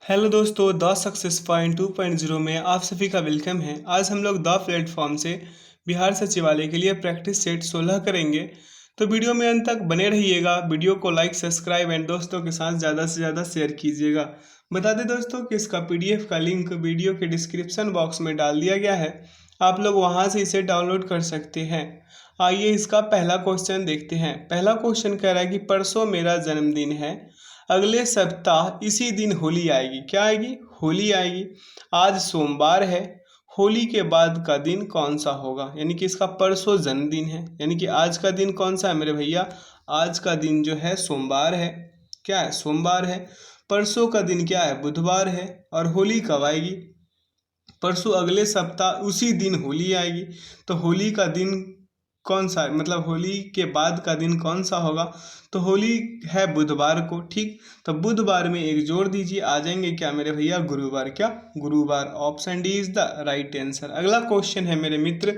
Hello दोस्तों, the success point 2.0 में आप सभी का वेलकम है। आज हम लोग द प्लेटफॉर्म से बिहार सचिवालय के लिए प्रैक्टिस सेट 16 करेंगे। तो वीडियो में अंत तक बने रहिएगा। वीडियो को लाइक, सब्सक्राइब एंड दोस्तों के साथ ज़्यादा से ज़्यादा शेयर कीजिएगा। बता दें दोस्तों कि इसका पीडीएफ का लिंक वीडियो के डिस्क्रिप्शन बॉक्स में डाल दिया गया है। आप लोग वहाँ से इसे डाउनलोड कर सकते हैं। आइए इसका पहला क्वेश्चन देखते हैं। पहला क्वेश्चन कह रहा है कि परसों मेरा जन्मदिन है, अगले सप्ताह इसी दिन होली आएगी। क्या आएगी? होली आएगी। आज सोमवार है, होली के बाद का दिन कौन सा होगा? यानी कि इसका परसों जन्मदिन है, यानी कि आज का दिन कौन सा है मेरे भैया? आज का दिन जो है सोमवार है। क्या है? सोमवार है। परसों का दिन क्या है? बुधवार है। और होली कब आएगी? परसों अगले सप्ताह उसी दिन होली आएगी। तो होली का दिन कौन सा है? मतलब होली के बाद का दिन कौन सा होगा? तो होली है बुधवार को। ठीक, तो बुधवार में एक जोड़ दीजिए, आ जाएंगे क्या मेरे भैया? गुरुवार। क्या? गुरुवार। Option D is the right answer. अगला क्वेश्चन है मेरे मित्र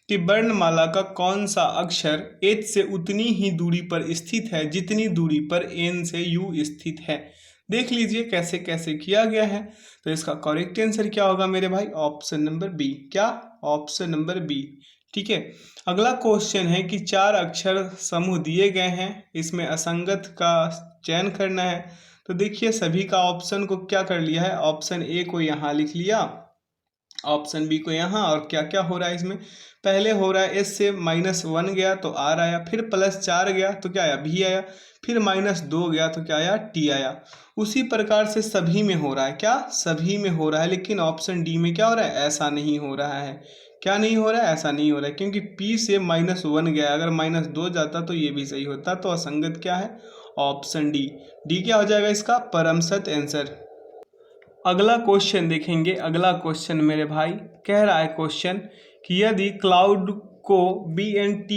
कि वर्णमाला का कौन सा अक्षर एच से उतनी ही दूरी पर स्थित है जितनी दूरी पर एन से यू स्थित है। देख लीजिए कैसे कैसे किया गया है। तो इसका करेक्ट आंसर क्या होगा मेरे भाई? Option number B. क्या? Option number B. ठीक है। अगला क्वेश्चन है कि चार अक्षर समूह दिए गए हैं, इसमें असंगत का चयन करना है। तो देखिए सभी का ऑप्शन को क्या कर लिया है, ऑप्शन ए को यहाँ लिख लिया, ऑप्शन बी को यहाँ। और क्या क्या हो रहा है इसमें? पहले हो रहा है एस से -1 गया तो आर आया, फिर +4 गया तो क्या आया? भी आया, फिर -2 गया तो क्या आया? टी आया। उसी प्रकार से सभी में हो रहा है। क्या? सभी में हो रहा है, लेकिन ऑप्शन डी में क्या हो रहा है? ऐसा नहीं हो रहा है। क्या नहीं हो रहा है? ऐसा नहीं हो रहा है, क्योंकि पी से -1 गया, अगर -2 जाता तो ये भी सही होता। तो असंगत क्या है? Option D. डी क्या हो जाएगा इसका? परम सत्य आंसर। अगला क्वेश्चन देखेंगे। अगला क्वेश्चन मेरे भाई कह रहा है क्वेश्चन कि यदि क्लाउड को BNT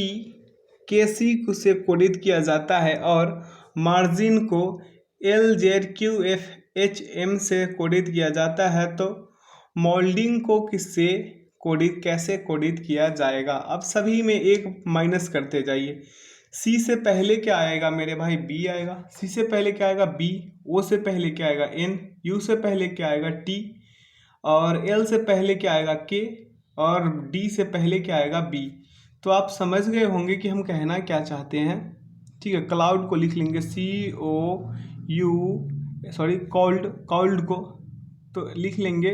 KC से कोडित किया जाता है और मार्जिन को LZQFHM से कोडित किया जाता है, तो मोल्डिंग को किससे कैसे कोडित किया जाएगा? अब सभी में एक माइनस करते जाइए। सी से पहले क्या आएगा मेरे भाई? बी आएगा। सी से पहले क्या आएगा? बी। ओ से पहले क्या आएगा? एन। यू से पहले क्या आएगा? टी। और एल से पहले क्या आएगा? के। और डी से पहले क्या आएगा? बी। तो आप समझ गए होंगे कि हम कहना क्या चाहते हैं। ठीक है, क्लाउड को लिख लेंगे कॉल्ड को तो लिख लेंगे।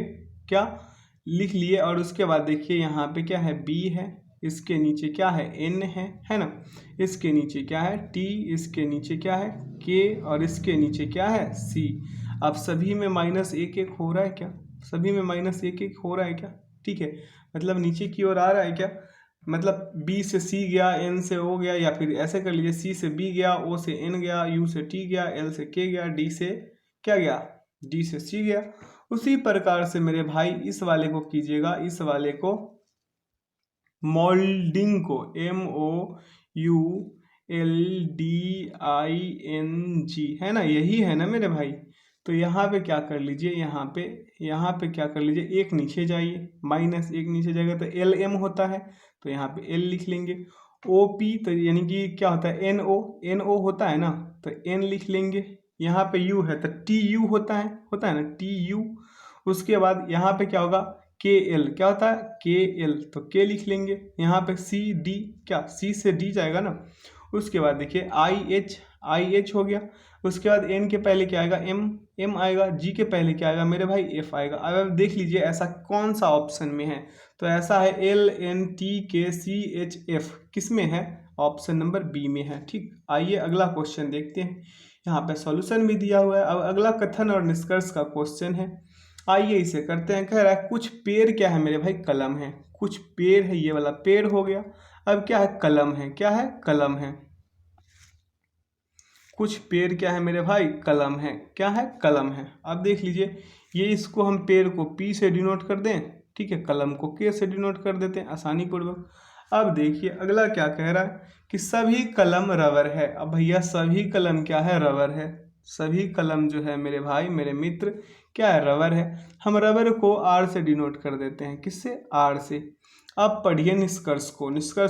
क्या? लिख लिए। और उसके बाद देखिए यहाँ पे क्या है? बी है, इसके नीचे क्या है? एन है ना। इसके नीचे क्या है? टी। इसके नीचे क्या है? के। और इसके नीचे क्या है? सी। अब सभी में -1 हो रहा है क्या? सभी में -1 हो रहा है क्या? ठीक है, मतलब नीचे की ओर आ रहा है क्या? मतलब बी से सी गया, एन से ओ गया, या फिर ऐसे कर लीजिए सी से बी गया, ओ से एन गया, यू से टी गया, एल से के गया, डी से क्या गया? डी से सी गया। उसी प्रकार से मेरे भाई इस वाले को कीजिएगा, इस वाले को मोल्डिंग को MOULDING है ना, यही है ना मेरे भाई। तो यहाँ पे क्या कर लीजिए, यहाँ पे क्या कर लीजिए, एक नीचे जाइए, -1 नीचे जाएगा तो LM होता है, तो यहाँ पे L लिख लेंगे। OP तो यानी कि क्या होता है? NO होता है ना, तो N लिख लेंगे। यहाँ पे U है तो TU होता है ना, TU। उसके बाद यहाँ पे क्या होगा? KL। क्या होता है? KL, तो K लिख लेंगे। यहाँ पे CD, क्या C से D जाएगा ना। उसके बाद देखिए IH हो गया। उसके बाद N के पहले क्या आएगा? M आएगा। G के पहले क्या आएगा मेरे भाई? F आएगा। अब देख लीजिए ऐसा कौन सा ऑप्शन में है। तो ऐसा है LNTKCHF, किस में है? ऑप्शन नंबर बी में है। ठीक, आइए अगला क्वेश्चन देखते हैं। यहाँ पे सॉल्यूशन भी दिया हुआ है। अब अगला कथन और निष्कर्ष का क्वेश्चन है, आइए इसे करते हैं। कह रहा है कुछ पेड़ क्या है मेरे भाई? कलम है। कुछ पेड़ है, ये वाला पेड़ हो गया। अब क्या है? कलम है। क्या है? कलम है। कुछ पेड़ क्या है मेरे भाई? कलम है। क्या है? कलम है। अब देख लीजिए, ये इसको हम पेड़ को P से डिनोट कर दें, ठीक है, कलम को K से डिनोट कर देते हैं आसानी पूर्वक। अब देखिए अगला क्या कह रहा है कि सभी कलम रबर है। अब भैया सभी कलम क्या है? रबर है। सभी कलम जो है मेरे भाई, मेरे मित्र, क्या है? रबर है। हम रबर को R से डिनोट कर देते हैं। किससे? R से। अब पढ़िए निष्कर्ष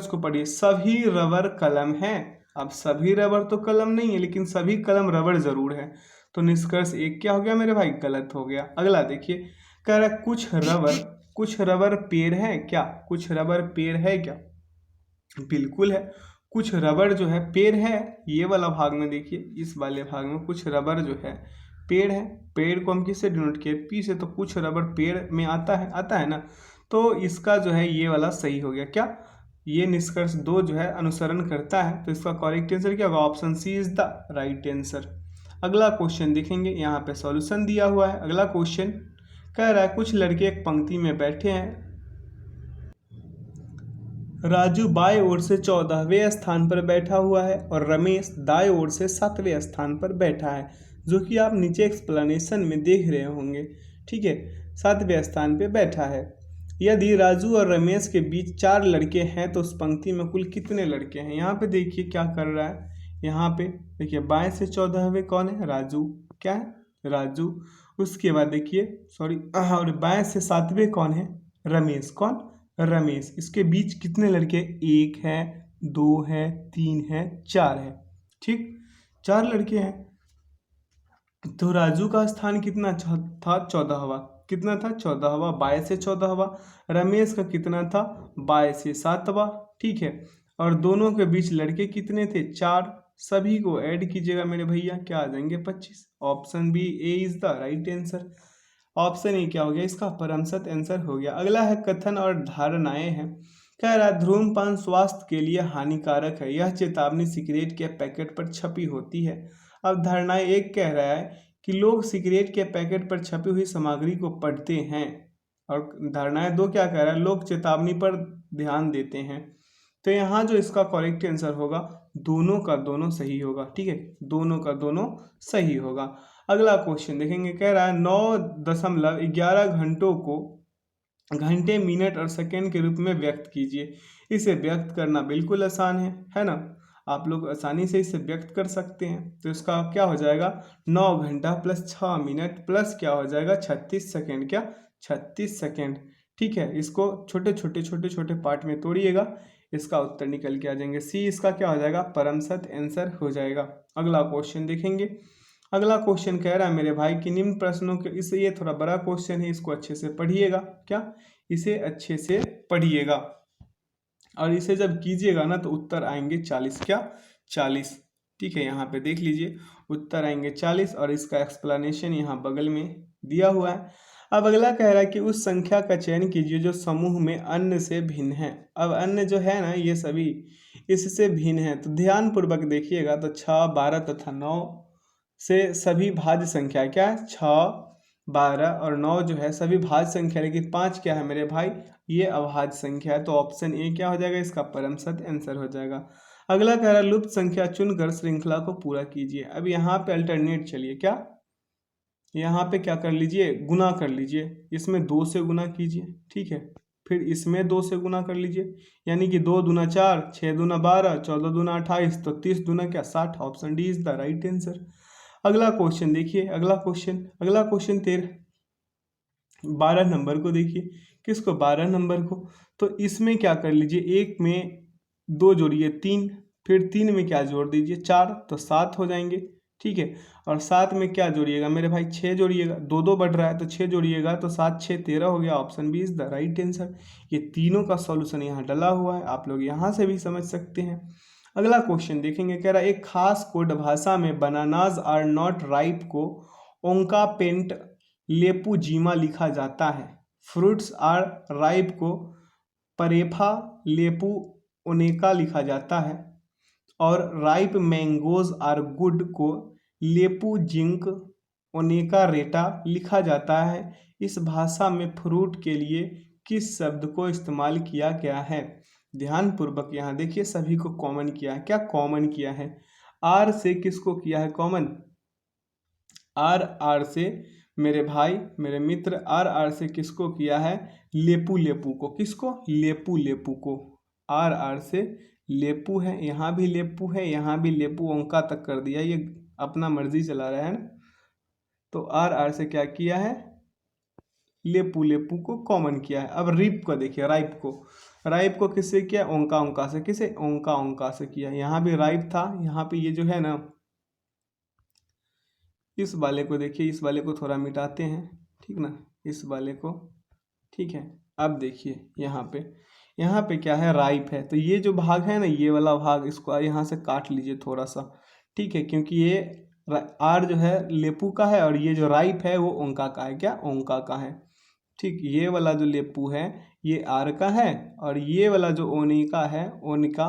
को पढ़िए। सभी रबर कलम है। अब सभी रबर तो कलम नहीं है, लेकिन सभी कलम रबर जरूर है। तो निष्कर्ष एक क्या हो गया मेरे भाई, गलत हो गया। अगला देखिए, कह रहा है कुछ रबर पेड़ है क्या, कुछ रबर पेड़ है क्या, बिल्कुल है। कुछ रबर जो है पेड़ है, ये वाला भाग में देखिए, इस वाले भाग में कुछ रबर जो है पेड़ है। पेड़ को हम किससे डिनोट किए, पी से, तो कुछ रबर पेड़ में आता है ना। तो इसका जो है ये वाला सही हो गया क्या, ये निष्कर्ष दो जो है अनुसरण करता है। तो इसका करेक्ट आंसर क्या होगा, option C is the right answer. अगला क्वेश्चन देखेंगे, यहाँ पे सॉल्यूशन दिया हुआ है। अगला क्वेश्चन कह रहा है कुछ लड़के एक पंक्ति में बैठे हैं, राजू बाएं ओर से 14वें स्थान पर बैठा हुआ है और रमेश दाएं ओर से 7वें स्थान पर बैठा है, जो कि आप नीचे एक्सप्लेनेशन में देख रहे होंगे। ठीक है, 7वें स्थान पर बैठा है। यदि राजू और रमेश के बीच 4 लड़के हैं तो उस पंक्ति में कुल कितने लड़के हैं। यहाँ पे देखिए क्या कर रहा है, यहाँ पे देखिए बाएं से 14वें कौन है, राजू, क्या है, राजू। उसके बाद देखिए और बाएं से 7वें कौन है, रमेश, कौन, रमेश। इसके बीच कितने लड़के, 1 है, 2 है, 3 है, 4 है। ठीक, 4 लड़के हैं। तो राजू का स्थान कितना था, 14वां, कितना था, 14वां, 22 से 14वां। रमेश का कितना था, 22 से 7वां। ठीक है, और दोनों के बीच लड़के कितने थे, 4। सभी को ऐड कीजिएगा मेरे भैया, क्या आ जाएंगे, 25। Option B A is the right answer. Option A क्या हो गया, इसका परमसत आंसर हो गया। अगला है कथन और धारणाएं हैं। कह रहा है धूम्रपान स्वास्थ्य के लिए हानिकारक है, यह चेतावनी सिगरेट के पैकेट पर छपी होती है। अब धारणाएं एक कह रहा है कि लोग सिगरेट के पैकेट पर छपी हुई सामग्री को पढ़ते हैं, और धारणाएं दो क्या कह रहा है, लोग चेतावनी पर ध्यान देते हैं। तो यहाँ जो इसका करेक्ट आंसर होगा, दोनों का दोनों सही होगा। ठीक है, दोनों का दोनों सही होगा। अगला क्वेश्चन देखेंगे, कह रहा है 9.11 घंटों को घंटे, मिनट और सेकंड के रूप में व्यक्त कीजिए। इसे व्यक्त करना बिल्कुल आसान है ना, आप लोग आसानी से इसे व्यक्त कर सकते हैं। तो इसका क्या हो जाएगा, 9 घंटा प्लस 6 मिनट प्लस क्या हो जाएगा, 36 सेकेंड, क्या 36 सेकेंड। ठीक है, इसको छोटे छोटे पार्ट में तोड़िएगा, इसका उत्तर निकल के आ जाएंगे। सी इसका क्या हो जाएगा, परमसत आंसर हो जाएगा। अगला क्वेश्चन देखेंगे। अगला क्वेश्चन कह रहा है मेरे भाई कि निम्न प्रश्नों के, इसे ये थोड़ा बड़ा क्वेश्चन है, इसको अच्छे से पढ़िएगा, क्या, इसे अच्छे से पढ़िएगा, और इसे जब कीजिएगा ना तो उत्तर आएंगे 40, क्या 40। ठीक है, यहाँ पे देख लीजिए, उत्तर आएंगे 40, और इसका एक्सप्लेनेशन यहाँ बगल में दिया हुआ है। अब अगला कह रहा है कि उस संख्या का चयन कीजिए जो समूह में अन्य से भिन्न है। अब अन्य जो है ना, ये सभी इससे भिन्न है, तो ध्यान पूर्वक देखिएगा। तो 6, 12 तथा 9 से सभी भाज्य संख्या, क्या है, 6, 12 और 9 जो है सभी भाज्य संख्या, लेकिन 5 क्या है मेरे भाई, ये अभाज्य संख्या है। तो ऑप्शन ए क्या हो जाएगा, इसका परमसत आंसर हो जाएगा। अगला कह रहा है लुप्त संख्या चुनकर श्रृंखला को पूरा कीजिए। अब यहाँ पे अल्टरनेट चलिए, क्या, यहाँ पे क्या कर लीजिए, गुना कर लीजिए, इसमें 2 से गुना कीजिए। ठीक है, फिर इसमें 2 से गुना कर लीजिए, यानी कि 2 दूना 4, 6 दूना 12, 14 दूना 28, तो 30 दूना क्या 60। Option D is the right answer. अगला क्वेश्चन देखिए, अगला क्वेश्चन 12 नंबर को देखिए, किसको, 12 नंबर को। तो इसमें क्या कर लीजिए, 1 में 2 जोड़िए 3, फिर 3 में क्या जोड़ दीजिए 4, तो 7 हो जाएंगे। ठीक है, और 7 में क्या जोड़िएगा मेरे भाई, 6 जोड़िएगा, 2 2 बढ़ रहा है तो 6 जोड़िएगा, तो 7 6 13 हो गया। Option B is the right answer. ये तीनों का सॉल्यूशन यहाँ डला हुआ है, आप लोग यहाँ से भी समझ सकते हैं। अगला क्वेश्चन देखेंगे, कह रहा है एक खास कोड भाषा में बनानाज आर नॉट राइप को ओंका पेंट लेपुजीमा लिखा जाता है। फ्रूट्स आर राइप को परेफा लेपू ओनेका लिखा जाता है, और राइप मैंगोज आर गुड को लेपू जिंक ओनेका रेटा लिखा जाता है। इस भाषा में फ्रूट के लिए किस शब्द को इस्तेमाल किया गया है। ध्यान पूर्वक यहाँ देखिए, सभी को कॉमन किया है, क्या कॉमन किया है, आर से किसको किया है कॉमन, आर से मेरे भाई मेरे मित्र, आर से किसको किया है, लेपू को, किसको, लेपू को, आर से लेपू है, यहाँ भी लेपू है, यहाँ भी लेपू, ओंका तक कर दिया, ये अपना मर्जी चला रहा है ना। तो आर से क्या किया है, लेपू को कॉमन किया है। अब रिप को देखिए, राइप को किससे किया, ओंका से, किसे, ओंका से किया। यहाँ भी राइप था, यहाँ पे ये जो है ना इस वाले को देखिए, इस वाले को थोड़ा मिटाते हैं, ठीक ना, इस वाले को, ठीक है। अब देखिए यहाँ पे क्या है, राइप है, तो ये जो भाग है ना, ये वाला भाग, इसको यहाँ से काट लीजिए थोड़ा सा, ठीक है, क्योंकि ये आर जो है लेपू का है और ये जो राइप है वो ओंका का है, क्या ओंका का है, ठीक। ये वाला जो लेपू है ये आर का है और ये वाला जो ओनिका है, ओनिका,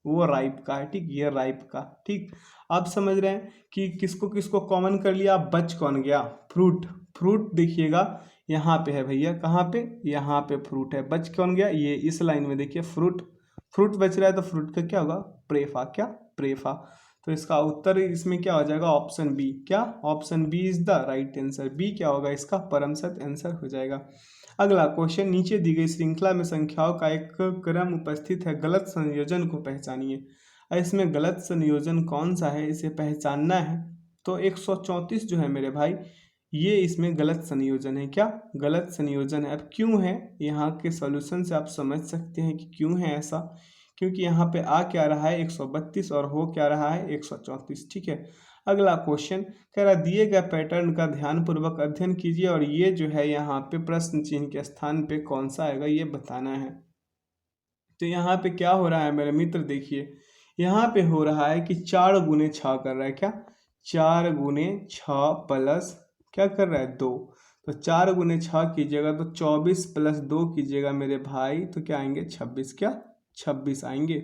वो राइप का है, ठीक, ये राइप का, ठीक। आप समझ रहे हैं कि किसको किसको कॉमन कर लिया, बच कौन गया, फ्रूट। फ्रूट देखिएगा यहाँ पे है भैया, कहाँ पे, यहाँ पे फ्रूट है, बच कौन गया, ये इस लाइन में देखिए फ्रूट, फ्रूट बच रहा है, तो फ्रूट का क्या होगा, प्रेफा, क्या प्रेफा। तो इसका उत्तर इसमें क्या हो जाएगा, ऑप्शन बी, क्या option B is the right answer, B क्या होगा इसका परम सत्य आंसर हो जाएगा। अगला क्वेश्चन, नीचे दी गई श्रृंखला में संख्याओं का एक क्रम उपस्थित है, गलत संयोजन को पहचानिए। इसमें गलत संयोजन कौन सा है, इसे पहचानना है। तो 134 जो है मेरे भाई, ये इसमें गलत संयोजन है, क्या गलत संयोजन है। अब क्यों है, यहाँ के सॉल्यूशन से आप समझ सकते हैं कि क्यों है ऐसा, क्योंकि यहाँ पे आ क्या रहा है 132 और हो क्या रहा है 134, ठीक है। अगला क्वेश्चन कह रहा दिए गए पैटर्न का ध्यानपूर्वक अध्ययन कीजिए और ये जो है यहाँ पे प्रश्न चिन्ह के स्थान पे कौन सा आएगा ये बताना है। तो यहाँ पे क्या हो रहा है मेरे मित्र, देखिए यहाँ पे हो रहा है कि 4 गुने 6 कर रहा है, क्या 4 गुने 6 प्लस क्या कर रहा है 2, तो 4 गुने 6 कीजिएगा तो 24 प्लस 2 कीजिएगा मेरे भाई, तो क्या आएंगे 26, क्या 26 आएंगे,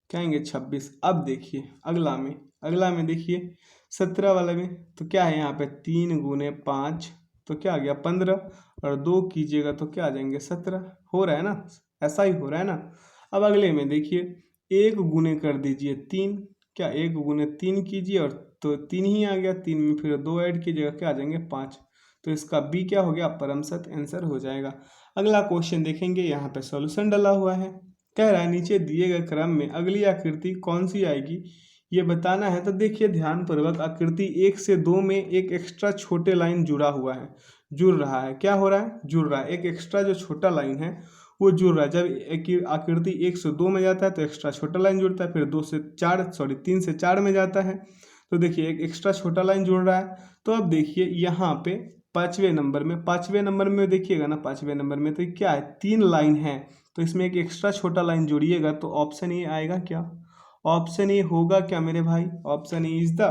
क्या आएंगे 26। अब देखिए अगला में देखिए 17 वाला में, तो क्या है यहाँ पे 3 गुने 5, तो क्या आ गया 15 और 2 कीजिएगा तो क्या आ जाएंगे 17, हो रहा है ना, ऐसा ही हो रहा है ना। अब अगले में देखिए 1 गुने कर दीजिए 3, क्या 1 गुने 3 कीजिए और तो 3 ही आ गया, 3 में फिर 2 ऐड कीजिएगा क्या आ जाएंगे 5, तो इसका बी क्या हो गया परम सत्य आंसर हो जाएगा। अगला क्वेश्चन देखेंगे, यहाँ पे सॉल्यूशन डाला हुआ है, कह रहा है नीचे दिए गए क्रम में अगली आकृति कौन सी आएगी ये बताना है। तो देखिए ध्यानपूर्वक, आकृति 1 से 2 में एक एक्स्ट्रा छोटे लाइन जुड़ा हुआ है, जुड़ रहा है, क्या हो रहा है जुड़ रहा है, एक एक्स्ट्रा जो छोटा लाइन है वो जुड़ रहा है। जब एक आकृति 1 से 2 में जाता है तो एक्स्ट्रा छोटा लाइन जुड़ता है, फिर 3 से 4 में जाता है, तो देखिए एक एक्स्ट्रा छोटा लाइन जुड़ रहा है। तो अब देखिए यहाँ पे 5वें नंबर में देखिएगा ना, 5वें नंबर में तो क्या है 3 लाइन है, तो इसमें एक एक्स्ट्रा छोटा लाइन जोड़िएगा तो ऑप्शन ए आएगा, क्या ऑप्शन ए होगा क्या मेरे भाई, option A is the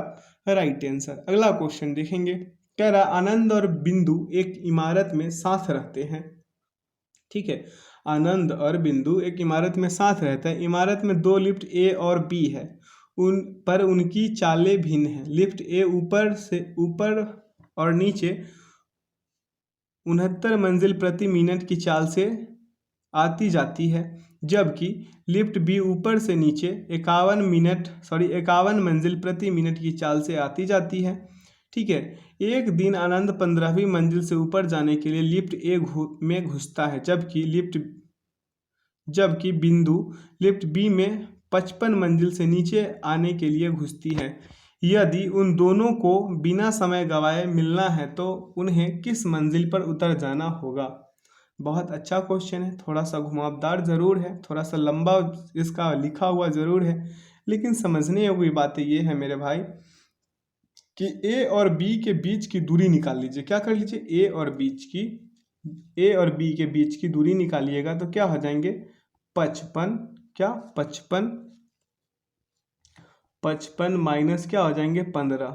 right answer. अगला क्वेश्चन देखेंगे, कह रहा आनंद और बिंदु एक इमारत में साथ रहते हैं, ठीक है, आनंद और बिंदु एक इमारत में साथ रहता है। इमारत में 2 लिफ्ट ए और बी है, उन पर उनकी चालें भिन्न हैं। लिफ्ट ए ऊपर और नीचे 69 मंजिल प्रति मिनट की चाल से आती जाती है, जबकि लिफ्ट बी ऊपर से नीचे 51 मंजिल प्रति मिनट की चाल से आती जाती है, ठीक है। एक दिन आनंद 15वीं मंजिल से ऊपर जाने के लिए लिफ्ट ए में घुसता है, जबकि बिंदु लिफ्ट बी में 55 मंजिल से नीचे आने के लिए घुसती है। यदि उन दोनों को बिना समय गंवाए मिलना है तो उन्हें किस मंजिल पर उतर जाना होगा। बहुत अच्छा क्वेश्चन है, थोड़ा सा घुमावदार ज़रूर है, थोड़ा सा लंबा इसका लिखा हुआ ज़रूर है, लेकिन समझने योग्य बातें ये है मेरे भाई कि ए और बी के बीच की दूरी निकाल लीजिए। क्या कर लीजिए, ए और बी के बीच की दूरी निकालिएगा तो क्या हो जाएंगे 55, क्या 55 माइनस क्या हो जाएंगे 15,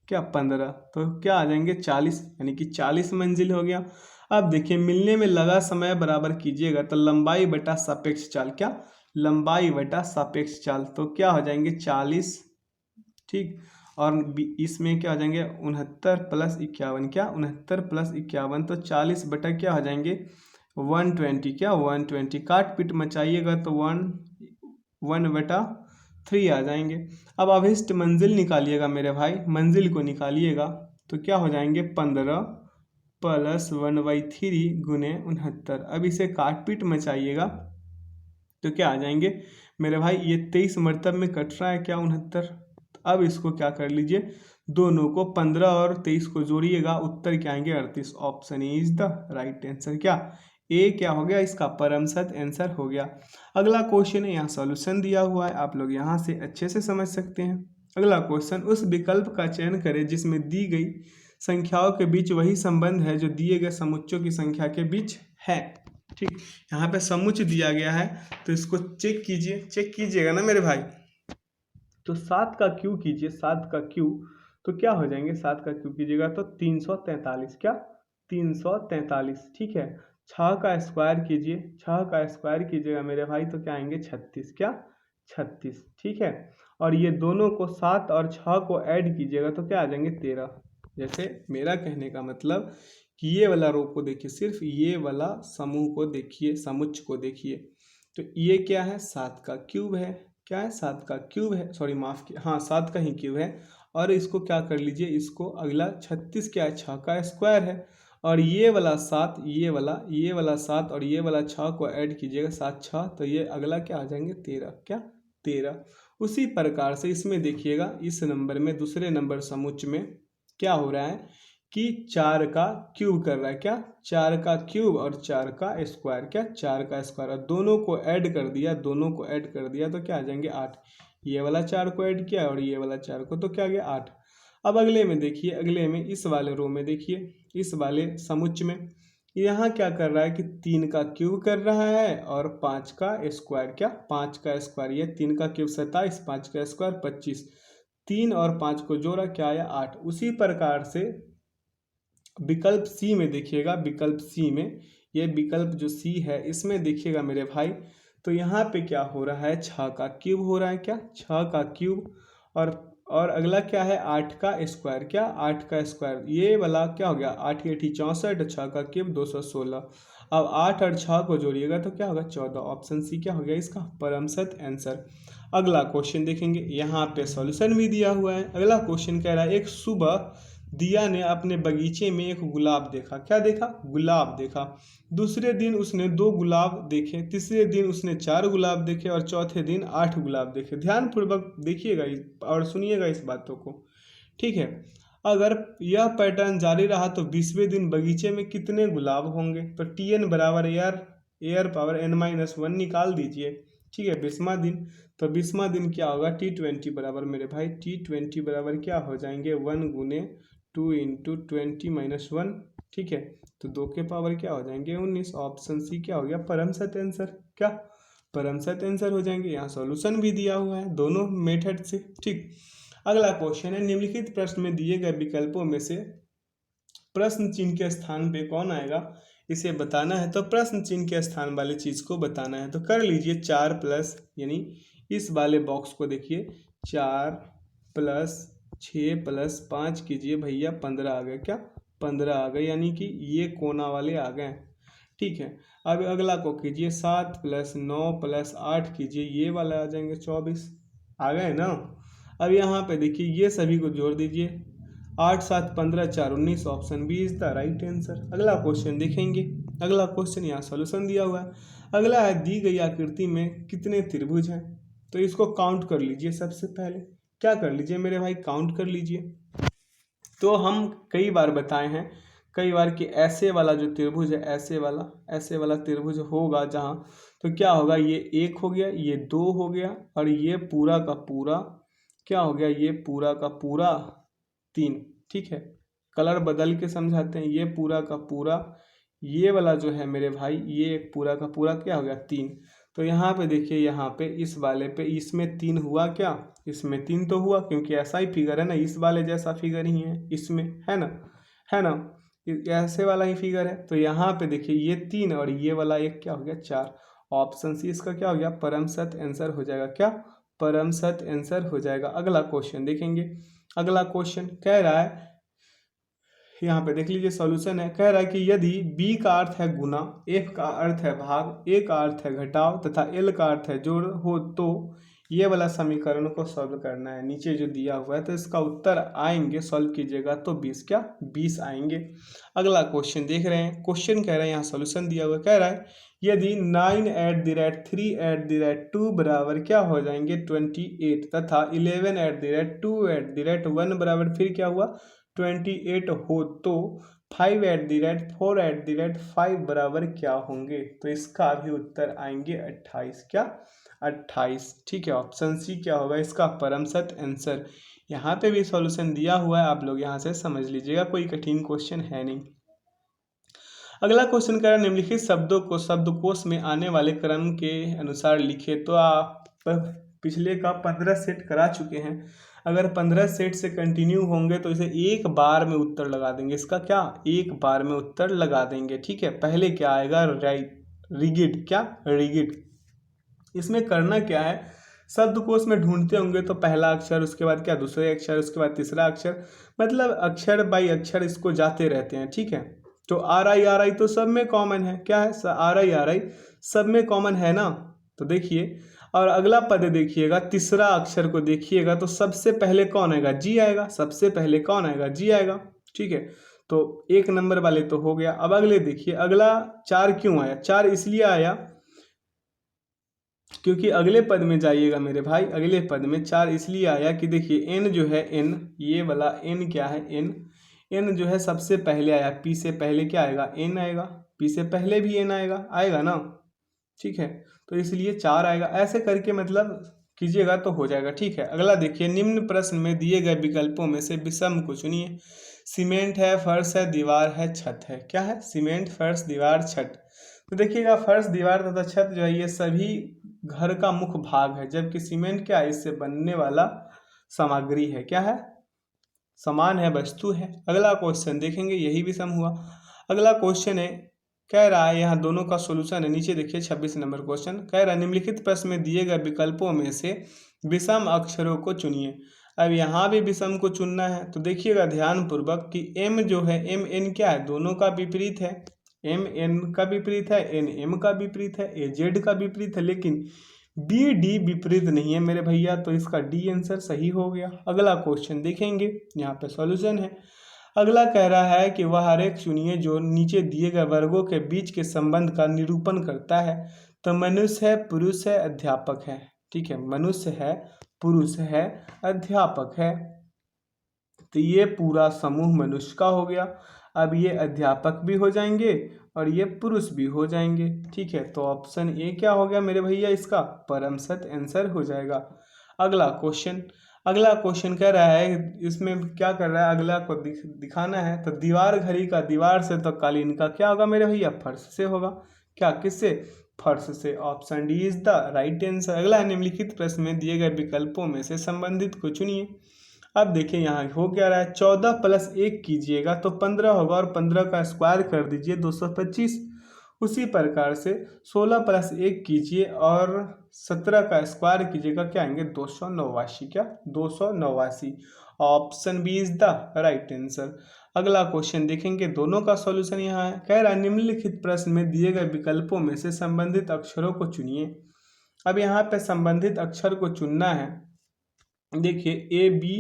क्या 15, तो क्या आ जाएंगे 40, यानी कि 40 मंजिल हो गया। अब देखिए मिलने में लगा समय बराबर कीजिएगा तो लंबाई बटा सापेक्ष चाल, क्या लंबाई बटा सापेक्ष चाल, तो क्या हो जाएंगे 40, ठीक, और इसमें क्या हो जाएंगे 69 प्लस 51, क्या 69 प्लस 51, तो 40 बटा क्या हो जाएंगे 120, क्या 120, काट पीट मचाइएगा तो 1/3 आ जाएंगे। अब अभिष्ट मंजिल निकालिएगा मेरे भाई, मंजिल को निकालिएगा तो क्या हो जाएंगे 15 प्लस 1/3 गुने 69। अब इसे काट पीट मचाइएगा तो क्या आ जाएंगे मेरे भाई, ये 23 मरतब में कट रहा है, क्या 69। अब इसको क्या कर लीजिए, दोनों को 15 और 23 को जोड़िएगा, उत्तर क्या आएंगे 38, option A is the right answer, क्या ए क्या हो गया इसका परम सत्य आंसर हो गया। अगला क्वेश्चन है, यहाँ सॉल्यूशन दिया हुआ है, आप लोग यहाँ से अच्छे से समझ सकते हैं। अगला क्वेश्चन, उस विकल्प का चयन करें जिसमें दी गई संख्याओं के बीच वही संबंध है जो दिए गए समुच्चों की संख्या के बीच है। ठीक, यहाँ पे समुच्च दिया गया है तो इसको चेक कीजिए, चेक कीजिएगा ना मेरे भाई। तो 7 का क्यू कीजिए, 7 का क्यू तो क्या हो जाएंगे, 7 का क्यू कीजिएगा तो 343, क्या 343। ठीक है, 6 का स्क्वायर कीजिए, 6 का स्क्वायर कीजिएगा मेरे भाई तो क्या आएंगे 36, क्या 36। ठीक है, और ये दोनों को 7 और 6 को ऐड कीजिएगा तो क्या आ जाएंगे 13। जैसे मेरा कहने का मतलब कि ये वाला रो को देखिए, सिर्फ ये वाला समूह को देखिए, समुच्च को देखिए, तो ये क्या है 7 का क्यूब है, क्या है 7 का क्यूब है, सॉरी माफ किया, हाँ 7 का ही क्यूब है। और इसको क्या कर लीजिए, इसको अगला 36 क्या है 6 का स्क्वायर है। और ये वाला 7, ये वाला 7 और ये वाला 6 को ऐड कीजिएगा, 7 6 तो ये अगला क्या आ जाएंगे 13, क्या 13। उसी प्रकार से इसमें देखिएगा, इस नंबर में दूसरे नंबर समुच्च में क्या हो रहा है कि 4 का क्यूब कर रहा है, क्या 4 का क्यूब और 4 का स्क्वायर, क्या 4 का स्क्वायर, और दोनों को ऐड कर दिया, दोनों को ऐड कर दिया तो क्या आ जाएंगे 8। ये वाला 4 को ऐड किया और ये वाला 4 को तो क्या आ गया 8। अब अगले में देखिए, अगले में इस वाले रो में देखिए, इस वाले समुच्च में यहाँ क्या कर रहा है कि 3 का क्यूब कर रहा है और 5 का स्क्वायर, क्या 5 का स्क्वायर, ये 3 का क्यूब 27, 5 का स्क्वायर 25, 3 और 5 को जोड़ा क्या आया 8। उसी प्रकार से विकल्प सी में देखिएगा, विकल्प सी में, ये विकल्प जो सी है इसमें देखिएगा मेरे भाई, तो यहाँ पे क्या हो रहा है 6 का क्यूब हो रहा है, क्या 6 का क्यूब और अगला क्या है 8 का स्क्वायर, क्या 8 का स्क्वायर, ये वाला क्या हो गया 8 8 64, 6 का क्यूब 216। अब 8 और 6 को जोड़िएगा तो क्या होगा 14। ऑप्शन सी क्या हो गया इसका परम सत्य आंसर। अगला क्वेश्चन देखेंगे, यहाँ पे सॉल्यूशन भी दिया हुआ है। अगला क्वेश्चन कह रहा है, एक सुबह दिया ने अपने बगीचे में एक गुलाब देखा, क्या देखा गुलाब देखा। दूसरे दिन उसने 2 गुलाब देखे, तीसरे दिन उसने 4 गुलाब देखे और चौथे दिन 8 गुलाब देखे। ध्यानपूर्वक देखिएगा और सुनिएगा इस बातों को। ठीक है, अगर यह पैटर्न जारी रहा तो 20वें दिन बगीचे में कितने गुलाब होंगे। तो TN बराबर एयर पावर n-1 निकाल दीजिए। ठीक है, 20वां दिन, तो 20वां दिन क्या होगा T20 बराबर मेरे भाई, T20 बराबर क्या हो जाएंगे 1 गुने 2 इंटू 20-1। ठीक है, तो 2 के पावर क्या हो जाएंगे 19। ऑप्शन सी क्या हो गया परम सत्य आंसर, क्या परम सत्य आंसर हो जाएंगे। यहाँ सॉल्यूशन भी दिया हुआ है दोनों मेथड से। ठीक, अगला क्वेश्चन है, निम्नलिखित प्रश्न में दिए गए विकल्पों में से प्रश्न चिन्ह के स्थान पे कौन आएगा इसे बताना है। तो प्रश्न चिन्ह के स्थान वाले चीज को बताना है तो कर लीजिए 4 प्लस, यानी इस वाले बॉक्स को देखिए 4 प्लस 6 प्लस 5 कीजिए भैया 15 आ गए, क्या 15 आ गए, यानी कि ये कोना वाले आ गए। ठीक है, अब अगला को कीजिए 7 प्लस 9 प्लस 8 कीजिए, ये वाला आ जाएंगे 24, आ गए ना। अब यहाँ पे देखिए ये सभी को जोड़ दीजिए, 8 7 15 4 19, option B is the right answer. अगला क्वेश्चन देखेंगे, अगला क्वेश्चन यहाँ सॉल्यूशन दिया हुआ है। अगला है, दी गई आकृति में कितने त्रिभुज हैं। तो इसको काउंट कर लीजिए, सबसे पहले क्या कर लीजिए मेरे भाई काउंट कर लीजिए। तो हम कई बार बताए हैं, कई बार कि ऐसे वाला जो त्रिभुज है, ऐसे वाला त्रिभुज होगा जहाँ, तो क्या होगा ये 1 हो गया, ये 2 हो गया और ये पूरा का पूरा क्या हो गया, ये पूरा का पूरा 3। ठीक है, कलर बदल के समझाते हैं, ये पूरा का पूरा, ये वाला जो है मेरे भाई ये एक पूरा का पूरा क्या हो गया 3। तो यहाँ पे देखिए, यहाँ पे इस वाले पे इसमें 3 हुआ, क्या इसमें 3 तो हुआ क्योंकि ऐसा ही फिगर है ना, इस वाले जैसा फिगर ही है इसमें, है ना, है ना, ऐसे वाला ही फिगर है। तो यहाँ पे देखिए ये 3 और ये वाला एक क्या हो गया 4। ऑप्शन सी इसका क्या हो गया परम सत्य आंसर हो जाएगा, क्या परम सत्य आंसर हो जाएगा। अगला क्वेश्चन देखेंगे, अगला क्वेश्चन कह रहा है, यहाँ पे देख लीजिए सॉल्यूशन है, कह रहा है कि यदि B का अर्थ है गुना, F का अर्थ है भाग, A का अर्थ है घटाव तथा L का अर्थ है जोड़ हो तो ये वाला समीकरण को सॉल्व करना है। नीचे जो दिया हुआ है तो इसका उत्तर आएंगे, सॉल्व कीजिएगा तो 20, क्या 20 आएंगे। अगला क्वेश्चन देख रहे हैं, क्वेश्चन कह रहा है यहाँ सॉल्यूशन दिया हुआ कह रहा है, यदि 9 @ 3 @ 2 बराबर क्या हो जाएंगे 28 तथा 11 @ 2 @ 1 बराबर फिर क्या हुआ 28 हो तो 5 @ 4 @ 5 बराबर क्या होंगे। तो इसका भी उत्तर आएंगे 28, क्या 28। ठीक है, ऑप्शन सी क्या होगा इसका परम सत्य आंसर। यहाँ पे भी सॉल्यूशन दिया हुआ है, आप लोग यहाँ से समझ लीजिएगा, कोई कठिन क्वेश्चन है नहीं। अगला क्वेश्चन कह रहा है निम्नलिखित शब्दों को शब्दकोश में आने वाले क्रम के अनुसार लिखे। तो आप पिछले का 15 सेट करा चुके हैं, अगर 15 सेट से कंटिन्यू होंगे तो इसे एक बार में उत्तर लगा देंगे। इसका क्या एक बार में उत्तर लगा देंगे। ठीक है, पहले क्या आएगा रिगिड, क्या रिगिड। इसमें करना क्या है, शब्दकोश में ढूंढते होंगे तो पहला अक्षर, उसके बाद क्या दूसरे अक्षर, उसके बाद तीसरा अक्षर, मतलब अक्षर बाई अक्षर इसको जाते रहते हैं। ठीक है, तो आर आई तो सब में कॉमन है, क्या है आर आई सब में कॉमन है ना। तो देखिए, और अगला पद देखिएगा, तीसरा अक्षर को देखिएगा तो सबसे पहले कौन आएगा, जी आएगा, सबसे पहले कौन आएगा, जी आएगा। ठीक है, तो एक नंबर वाले तो हो गया। अब अगले देखिए, अगला 4 क्यों आया, 4 इसलिए आया क्योंकि अगले पद में जाइएगा मेरे भाई, अगले पद में 4 इसलिए आया कि देखिए एन जो है, एन ये वाला एन क्या है, एन जो है सबसे पहले आया, पी से पहले क्या आएगा, एन आएगा, पी से पहले भी एन आएगा, आएगा ना। ठीक है, तो इसलिए 4 आएगा, ऐसे करके मतलब कीजिएगा तो हो जाएगा। ठीक है, अगला देखिए, निम्न प्रश्न में दिए गए विकल्पों में से विषम को चुनिए। सीमेंट है, फर्श है, दीवार है, छत है। क्या है, सीमेंट, फर्श, दीवार, छत। तो देखिएगा फर्श, दीवार तथा छत जो है ये सभी घर का मुख्य भाग है, जबकि सीमेंट क्या है, इससे बनने वाला सामग्री है, क्या है, सामान है, वस्तु है। अगला क्वेश्चन देखेंगे, यही विषम हुआ। अगला क्वेश्चन है, कह रहा है यहाँ दोनों का सॉल्यूशन है, नीचे देखिए 26 नंबर क्वेश्चन कह रहा है निम्नलिखित प्रश्न में दिए गए विकल्पों में से विषम अक्षरों को चुनिए। अब यहाँ भी विषम को चुनना है, तो देखिएगा ध्यान पूर्वक कि एम जो है, एम एन क्या है, दोनों का विपरीत है। एम एन का विपरीत है, एन एम का विपरीत है, ए जेड का विपरीत है, लेकिन बी डी विपरीत नहीं है मेरे भैया, तो इसका डी आंसर सही हो गया। अगला क्वेश्चन देखेंगे, यहाँ पे सॉल्यूशन है। अगला कह रहा है कि वह आरेख चुनिए जो नीचे दिए गए वर्गों के बीच के संबंध का निरूपण करता है। तो मनुष्य है, पुरुष है, अध्यापक है। ठीक है, मनुष्य है, पुरुष है, अध्यापक है, तो ये पूरा समूह मनुष्य का हो गया। अब ये अध्यापक भी हो जाएंगे और ये पुरुष भी हो जाएंगे। ठीक है, तो ऑप्शन ए क्या हो गया मेरे भैया, इसका परम सत्य आंसर हो जाएगा। अगला क्वेश्चन कह रहा है, इसमें क्या कर रहा है, अगला को दिखाना है। तो दीवार घड़ी का दीवार से तो कालीन का क्या होगा मेरे भैया, फर्श से होगा। क्या, किससे, फर्श से। Option D is the right answer. अगला है निम्नलिखित प्रश्न में दिए गए विकल्पों में से संबंधित को चुनिए। अब देखिए यहाँ हो क्या रहा है, 14 प्लस 1 कीजिएगा तो 15 होगा, और 15 का स्क्वायर कर दीजिए 225। उसी प्रकार से 16 प्लस 1 कीजिए और 17 का स्क्वायर कीजिएगा, क्या आएंगे 289। क्या, 289। Option B is the right answer. अगला क्वेश्चन देखेंगे, दोनों का सॉल्यूशन यहाँ है। कह रहा है निम्नलिखित प्रश्न में दिए गए विकल्पों में से संबंधित अक्षरों को चुनिए। अब यहाँ पे संबंधित अक्षर को चुनना है। देखिए ए बी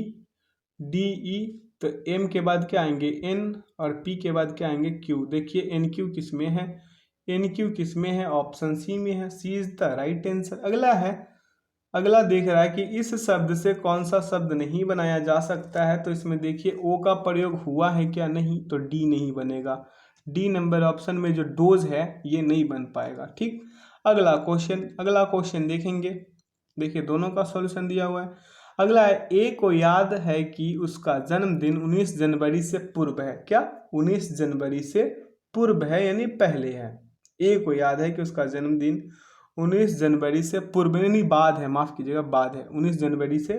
डी ई, तो एम के बाद क्या आएंगे एन, और पी के बाद क्या आएंगे क्यू। देखिए एन क्यू किस में है, एन क्यू किस में है, ऑप्शन सी में है, सी इज द राइट आंसर। अगला देख रहा है कि इस शब्द से कौन सा शब्द नहीं बनाया जा सकता है। तो इसमें देखिए ओ का प्रयोग हुआ है क्या, नहीं, तो डी नहीं बनेगा। डी नंबर ऑप्शन में जो डोज है ये नहीं बन पाएगा। ठीक, अगला क्वेश्चन देखेंगे। देखिए दोनों का सॉल्यूशन दिया हुआ है। अगला है, ए को याद है कि उसका जन्मदिन 19 जनवरी से पूर्व है। क्या, 19 जनवरी से पूर्व है यानी पहले है। ए को याद है कि उसका जन्मदिन 19 जनवरी से पूर्व यानी बाद है, माफ कीजिएगा बाद है, 19 जनवरी से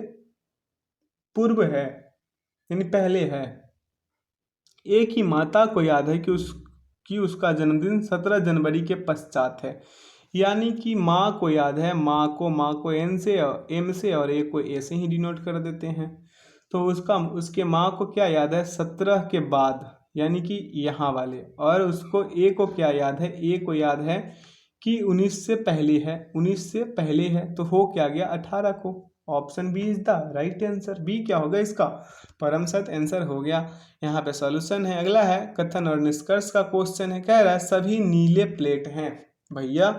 पूर्व है यानी पहले है। ए की माता को याद है कि उसका जन्मदिन 17 जनवरी के पश्चात है, यानी कि माँ को याद है, माँ को एन से और एम से और ए को ए से ही डिनोट कर देते हैं। तो उसके माँ को क्या याद है, 17 के बाद, यानी कि यहाँ वाले। और उसको ए को क्या याद है, ए को याद है कि 19 से पहले है, 19 से पहले है, तो हो क्या गया 18 को। Option B is the right answer. B क्या होगा इसका परम सत्य आंसर हो गया। यहाँ पे सॉल्यूशन है। अगला है कथन और निष्कर्ष का क्वेश्चन है। कह रहा है सभी नीले प्लेट हैं। भैया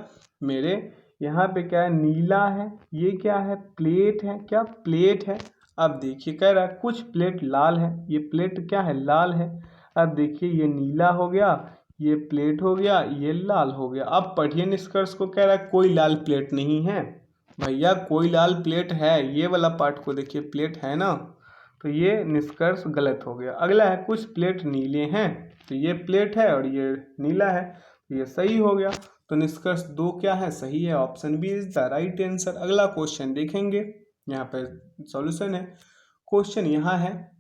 मेरे यहाँ पे क्या है, नीला है, ये क्या है, प्लेट है। क्या, प्लेट है। अब देखिए कह रहा है कुछ प्लेट लाल है, ये प्लेट क्या है, लाल है। अब देखिए ये नीला हो गया, ये प्लेट हो गया, ये लाल हो गया। अब पढ़िए निष्कर्ष को। कह रहा है कोई लाल प्लेट नहीं है। भैया कोई लाल प्लेट है, ये वाला पार्ट को देखिए, प्लेट है ना, तो ये निष्कर्ष गलत हो गया। अगला है कुछ प्लेट नीले हैं, तो ये प्लेट है और ये नीला है, तो ये सही हो गया। तो निष्कर्ष 2 क्या है, सही है, option B is the right answer. अगला क्वेश्चन देखेंगे, यहाँ पे सॉल्यूशन है। क्वेश्चन यहाँ है,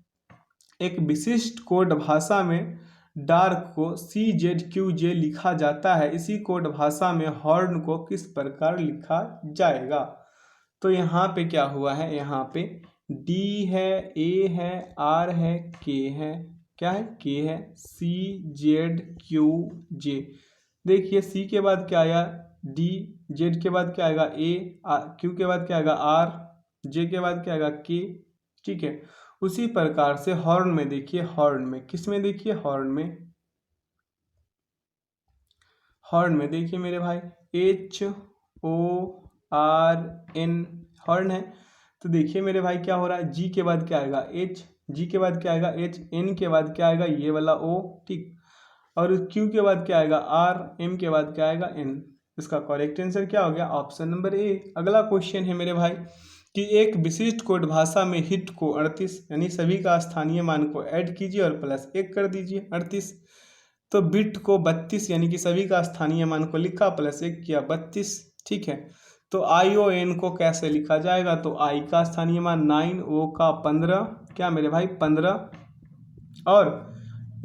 एक विशिष्ट कोड भाषा में डार्क को CZQJ लिखा जाता है, इसी कोड भाषा में हॉर्न को किस प्रकार लिखा जाएगा। तो यहाँ पे क्या हुआ है, यहाँ पे D है, A है, R है, K है, क्या है, K है, CZQJ। देखिए C के बाद क्या आया D, Z के बाद क्या आएगा A, Q के बाद क्या आएगा R, J के बाद क्या आएगा K, ठीक है। उसी प्रकार से हॉर्न में देखिए, हॉर्न में किस में देखिए, हॉर्न में देखिए मेरे भाई HORN हॉर्न है। तो देखिए मेरे भाई क्या हो रहा है, G के बाद क्या आएगा H, G के बाद क्या आएगा H, N के बाद क्या आएगा ये वाला O, ठीक, और Q के बाद क्या आएगा R, M के बाद क्या आएगा N। इसका करेक्ट आंसर क्या हो गया, ऑप्शन नंबर ए। अगला क्वेश्चन है मेरे भाई कि एक विशिष्ट कोड भाषा में हिट को 38 यानी सभी का स्थानीय मान को ऐड कीजिए और +1 कर दीजिए 38। तो बिट को 32 यानी कि सभी का स्थानीय मान को लिखा, +1 किया 32, ठीक है। तो ION को कैसे लिखा जाएगा, तो I का स्थानीय मान 9, O का 15, क्या मेरे भाई 15, और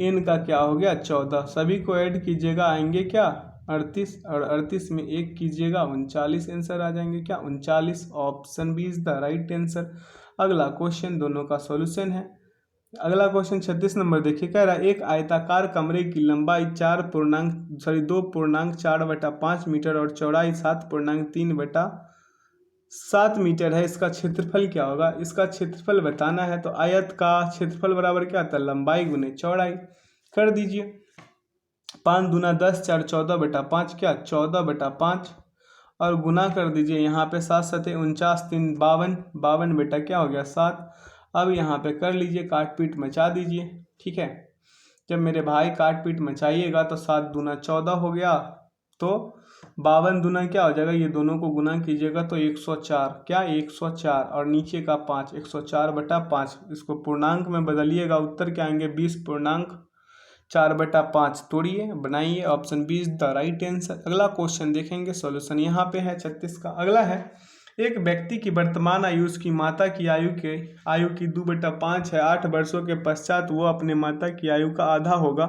N का क्या हो गया 14। सभी को ऐड कीजिएगा, आएंगे क्या 38, और 38 में 1 कीजिएगा 39 आंसर आ जाएंगे, क्या 39। Option B is the right answer. अगला क्वेश्चन दोनों का सॉल्यूशन है। अगला क्वेश्चन 36 नंबर देखिए, कह रहा है एक आयताकार कमरे की लंबाई 2.4/5 मीटर और चौड़ाई 7.3/7 मीटर है, इसका क्षेत्रफल क्या होगा। इसका क्षेत्रफल बताना है, तो आयत का क्षेत्रफल बराबर क्या आता है, लंबाई गुने चौड़ाई, कर दीजिए। 5 दूना 10, 4 14/5, क्या 14/5, और गुना कर दीजिए, यहाँ पे 7 सते 49, 3 52, 52 बेटा क्या हो गया 7। अब यहाँ पे कर लीजिए, काट पीट मचा दीजिए, ठीक है। जब मेरे भाई काट पीट मचाइएगा तो 7 दूना 14 हो गया, तो 52 दूना क्या हो जाएगा, ये दोनों को गुना कीजिएगा तो 104, क्या 104, और नीचे का 5, 104/5, इसको पूर्णांक में बदलिएगा, उत्तर क्या आएंगे 20.4/5। तोड़िए बनाइए, option B is the right answer. अगला क्वेश्चन देखेंगे, सॉल्यूशन यहाँ पे है 36 का। अगला है, एक व्यक्ति की वर्तमान आयु उसकी माता की आयु की 2/5 है। 8 वर्षों के पश्चात वो अपने माता की आयु का आधा होगा।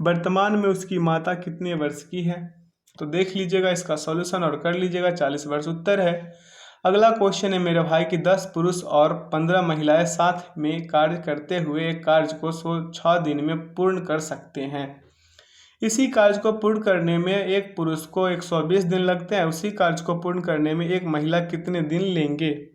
वर्तमान में उसकी माता कितने वर्ष की है। तो देख लीजिएगा इसका सॉल्यूशन और कर लीजिएगा, 40 वर्ष उत्तर है। अगला क्वेश्चन है मेरे भाई कि 10 पुरुष और 15 महिलाएं साथ में कार्य करते हुए एक कार्य को 6 दिन में पूर्ण कर सकते हैं। इसी कार्य को पूर्ण करने में एक पुरुष को 120 दिन लगते हैं, उसी कार्य को पूर्ण करने में एक महिला कितने दिन लेंगे।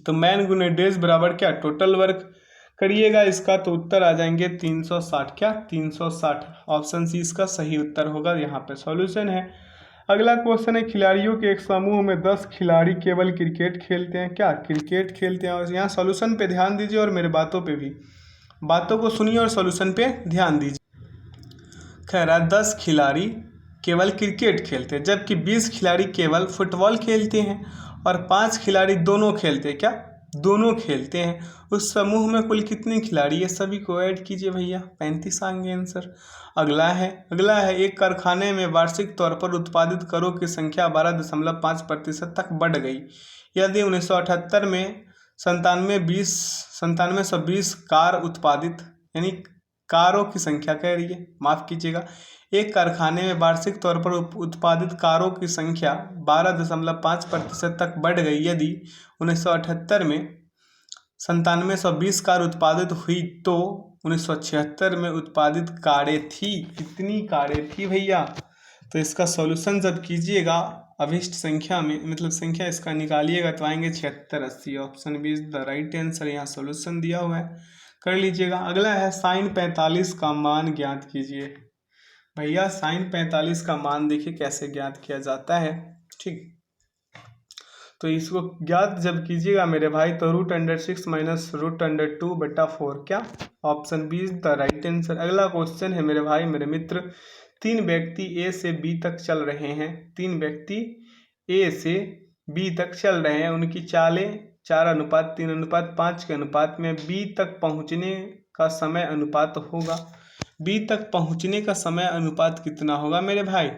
तो मैन गुने डेज बराबर क्या टोटल वर्क करिएगा इसका, तो उत्तर आ जाएंगे 360, क्या 360। ऑप्शन सी इसका सही उत्तर होगा, यहाँ पे सॉल्यूशन है। अगला क्वेश्चन है, खिलाड़ियों के एक समूह में 10 खिलाड़ी केवल क्रिकेट खेलते हैं, क्या क्रिकेट खेलते हैं। और यहाँ सॉल्यूशन पे ध्यान दीजिए और मेरे बातों पे भी, बातों को सुनिए और सॉल्यूशन पे ध्यान दीजिए। खैर 10 खिलाड़ी केवल क्रिकेट खेलते हैं, जबकि 20 खिलाड़ी केवल फुटबॉल खेलते हैं और 5 खिलाड़ी दोनों खेलते हैं, क्या दोनों खेलते हैं। उस समूह में कुल कितने खिलाड़ी है, सभी को ऐड कीजिए भैया, 35 आएंगे आंसर। अगला है एक कारखाने में वार्षिक तौर पर उत्पादित करों की संख्या 12.5% तक बढ़ गई यदि 1978 में 9720 कार उत्पादित, यानी कारों की संख्या कह रही है, माफ़ कीजिएगा, एक कारखाने में वार्षिक तौर पर उत्पादित कारों की संख्या 12.5% तक बढ़ गई यदि 1978 में 9720 कार उत्पादित हुई तो 1976 में उत्पादित कारें थी, कितनी कारें थी भैया। तो इसका सॉल्यूशन जब कीजिएगा अभिष्ट संख्या में, मतलब संख्या इसका निकालिएगा, तो आएंगे 76 80। Option B is the right answer, यहाँ सॉल्यूशन दिया हुआ है, कर लीजिएगा। अगला है sin 45 का मान ज्ञात कीजिए। भैया sin 45 का मान देखिए कैसे ज्ञात किया जाता है, ठीक। तो इसको ज्ञात जब कीजिएगा मेरे भाई, तो √6 माइनस √2/4, क्या option B is the right answer. अगला क्वेश्चन है मेरे भाई मेरे मित्र, 3 व्यक्ति ए से बी तक चल रहे हैं, 3 व्यक्ति ए से बी तक चल रहे हैं, उनकी चालें 4:3:5 के अनुपात में बी तक पहुंचने का समय अनुपात होगा। बी तक पहुंचने का समय अनुपात कितना होगा मेरे भाई?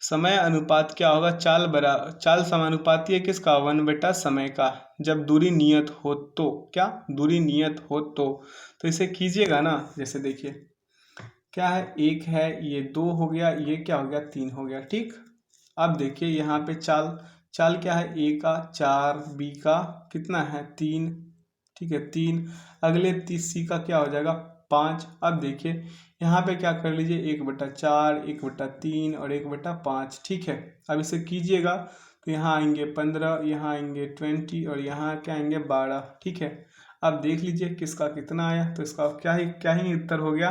समय अनुपात क्या होगा? चाल समानुपाती है किसका? 1/समय का। जब दूरी नियत हो तो क्या? दूरी नियत हो तो इसे कीजिएगा ना। जैसे देखिए क्या है, 1 है, ये 2 हो गया, ये क्या हो गया? 3 हो गया। ठीक, अब देखिए यहाँ पे चाल क्या है? ए का 4, बी का कितना है? 3। ठीक है, 3। अगले सी का क्या हो जाएगा? 5। अब देखिए यहाँ पे क्या कर लीजिए, 1/4, 1/3 और 1/5। ठीक है, अब इसे कीजिएगा तो यहाँ आएंगे 15, यहाँ आएंगे 20 और यहाँ क्या आएंगे? 12। ठीक है, अब देख लीजिए किसका कितना आया, तो इसका क्या ही उत्तर हो गया?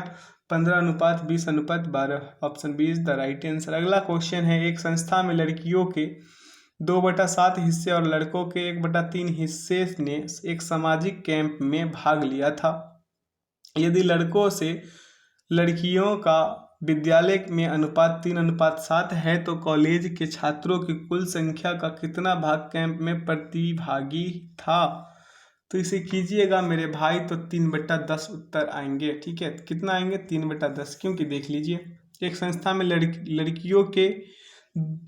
15:20:12। Option B is the right answer. अगला क्वेश्चन है, एक संस्था में लड़कियों के 2/7 हिस्से और लड़कों के 1/3 हिस्से ने एक सामाजिक कैंप में भाग लिया था। यदि लड़कों से लड़कियों का विद्यालय में अनुपात 3:7 है तो कॉलेज के छात्रों की कुल संख्या का कितना भाग कैंप में प्रतिभागी था? तो इसे कीजिएगा मेरे भाई तो 3/10 उत्तर आएंगे। ठीक है, कितना आएंगे? 3/10, क्योंकि देख लीजिए एक संस्था में लड़कियों के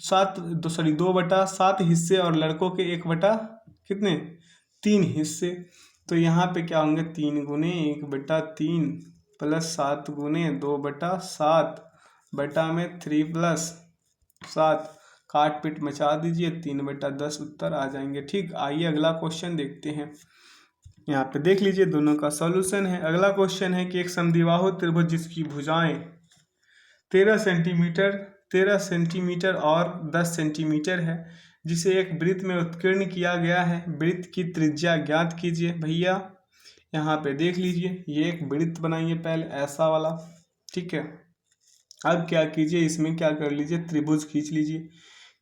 2/7 हिस्से और लड़कों के 3 हिस्से। तो यहाँ पे क्या होंगे? 3 गुने 1/3 प्लस 7 गुने 2/7 बटा में 3+7, काट पीट मचा दीजिए, 3/10 उत्तर आ जाएंगे। ठीक, आइए अगला क्वेश्चन देखते हैं। यहाँ पे देख लीजिए दोनों का सॉल्यूशन है। अगला क्वेश्चन है कि एक समद्विबाहु त्रिभुज जिसकी भुजाएं 13 सेंटीमीटर और 10 सेंटीमीटर है, जिसे एक वृत्त में उत्कीर्ण किया गया है, वृत्त की त्रिज्या ज्ञात कीजिए। भैया यहाँ पे देख लीजिए, ये एक वृत्त बनाइए पहले ऐसा वाला। ठीक है, अब क्या कीजिए, इसमें क्या कर लीजिए? त्रिभुज खींच लीजिए।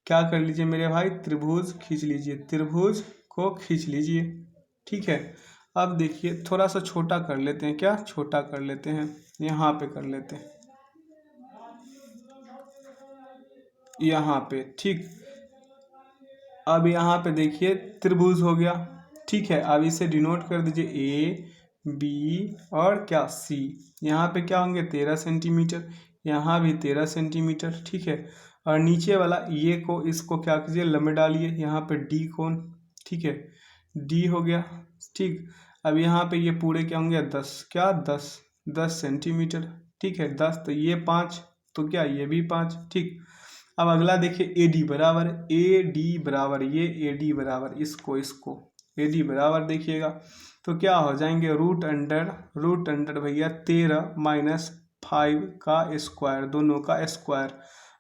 क्या कर लीजिए मेरे भाई? त्रिभुज खींच लीजिए, त्रिभुज को खींच लीजिए। ठीक है, अब देखिए थोड़ा सा छोटा कर लेते हैं। क्या छोटा कर लेते हैं? यहाँ पे कर लेते हैं, यहाँ पे। ठीक, अब यहाँ पे देखिए त्रिभुज हो गया। ठीक है, अब इसे डिनोट कर दीजिए ए, बी और क्या? सी। यहाँ पे क्या होंगे? 13 सेंटीमीटर, यहाँ भी 13 सेंटीमीटर। ठीक है, और नीचे वाला ये को इसको क्या कीजिए? लंबे डालिए, यहाँ पे डी कोण। ठीक है, डी हो गया। ठीक, अब यहाँ पे ये पूरे क्या होंगे? 10 सेंटीमीटर। ठीक है, 10 तो ये 5, तो क्या ये भी 5। ठीक, अब अगला देखिए AD बराबर ये AD बराबर इसको AD बराबर देखिएगा तो क्या हो जाएंगे? रूट अंडर भैया 13 - 5 का स्क्वायर, दोनों का स्क्वायर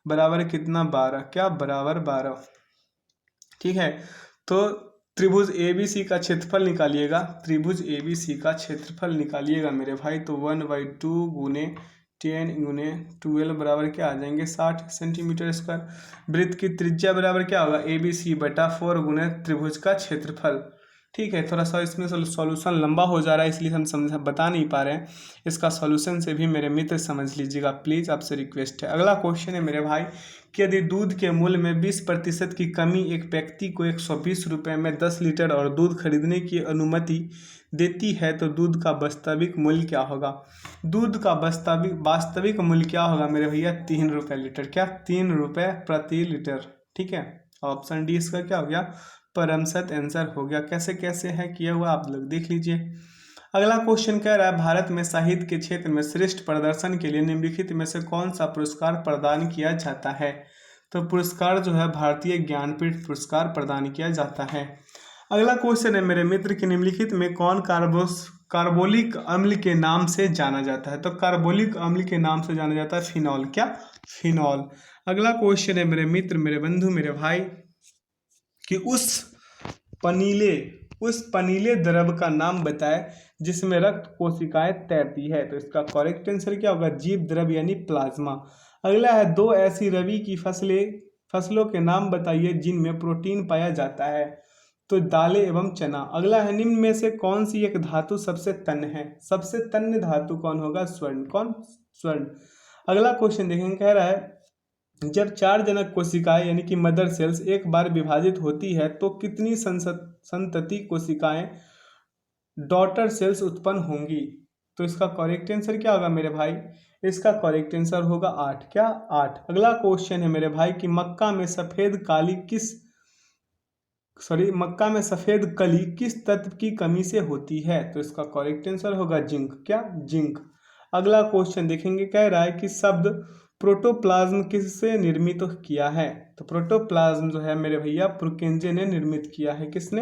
बराबर कितना? 12। क्या? बराबर 12। ठीक है, तो त्रिभुज ABC का क्षेत्रफल निकालिएगा। त्रिभुज ABC का क्षेत्रफल निकालिएगा मेरे भाई, तो 1/2 गुने 10 गुने 12 बराबर क्या आ जाएंगे? 60 सेंटीमीटर स्क्वायर। वृत्त की त्रिज्या बराबर क्या होगा? ABC/4 गुने त्रिभुज का क्षेत्रफल। ठीक है, थोड़ा सा इसमें सॉल्यूशन लंबा हो जा रहा है, इसलिए हम बता नहीं पा रहे हैं। इसका सॉल्यूशन से भी मेरे मित्र समझ लीजिएगा प्लीज़, आपसे रिक्वेस्ट है। अगला क्वेश्चन है मेरे भाई कि यदि दूध के मूल्य में 20% की कमी एक व्यक्ति को 120 रुपये में 10 लीटर और दूध खरीदने की अनुमति देती है तो दूध का वास्तविक मूल्य क्या होगा? दूध का वास्तविक मूल्य क्या होगा मेरे भैया? 3 रुपये लीटर। क्या? 3 रुपये प्रति लीटर। ठीक है, ऑप्शन डी इसका क्या हो गया? परमसत आंसर हो गया। कैसे कैसे है किया हुआ आप लोग देख लीजिए। अगला क्वेश्चन कह रहा है भारत में साहित्य के क्षेत्र में श्रेष्ठ प्रदर्शन के लिए निम्नलिखित में से कौन सा पुरस्कार प्रदान किया जाता है? तो पुरस्कार जो है भारतीय ज्ञानपीठ पुरस्कार प्रदान किया जाता है। अगला क्वेश्चन है मेरे मित्र कि निम्नलिखित में कौन कार्बोलिक अम्ल के नाम से जाना जाता है? तो कार्बोलिक अम्ल के नाम से जाना जाता है फिनॉल। क्या? फिनॉल। अगला क्वेश्चन है मेरे मित्र, मेरे बंधु, मेरे भाई कि उस पनीले द्रव का नाम बताए जिसमें रक्त कोशिकाएं तैरती है। तो इसका करेक्ट आंसर क्या होगा? जीव द्रव यानी प्लाज्मा। अगला है 2 ऐसी रबी की फसलों के नाम बताइए जिनमें प्रोटीन पाया जाता है। तो दालें एवं चना। अगला है निम्न में से कौन सी एक धातु सबसे तन्य है? सबसे तन्य धातु कौन होगा? स्वर्ण। कौन? स्वर्ण। अगला क्वेश्चन देखेंगे, कह रहा है जब 4 जनक कोशिकाएं यानी कि मदर सेल्स एक बार विभाजित होती है तो कितनी संतति कोशिकाएं डॉटर सेल्स उत्पन्न होंगी? तो इसका करेक्ट आंसर क्या होगा मेरे भाई? इसका करेक्ट आंसर होगा 8। क्या? 8। अगला क्वेश्चन है मेरे भाई कि मक्का में सफेद कली किस तत्व की कमी से होती है? तो इसका करेक्ट आंसर होगा जिंक। क्या? जिंक। अगला क्वेश्चन देखेंगे, कह रहा है कि शब्द प्रोटोप्लाज्म किससे निर्मित किया है? तो प्रोटोप्लाज्म जो है मेरे भैया पुरकिंजे ने निर्मित किया है। किसने?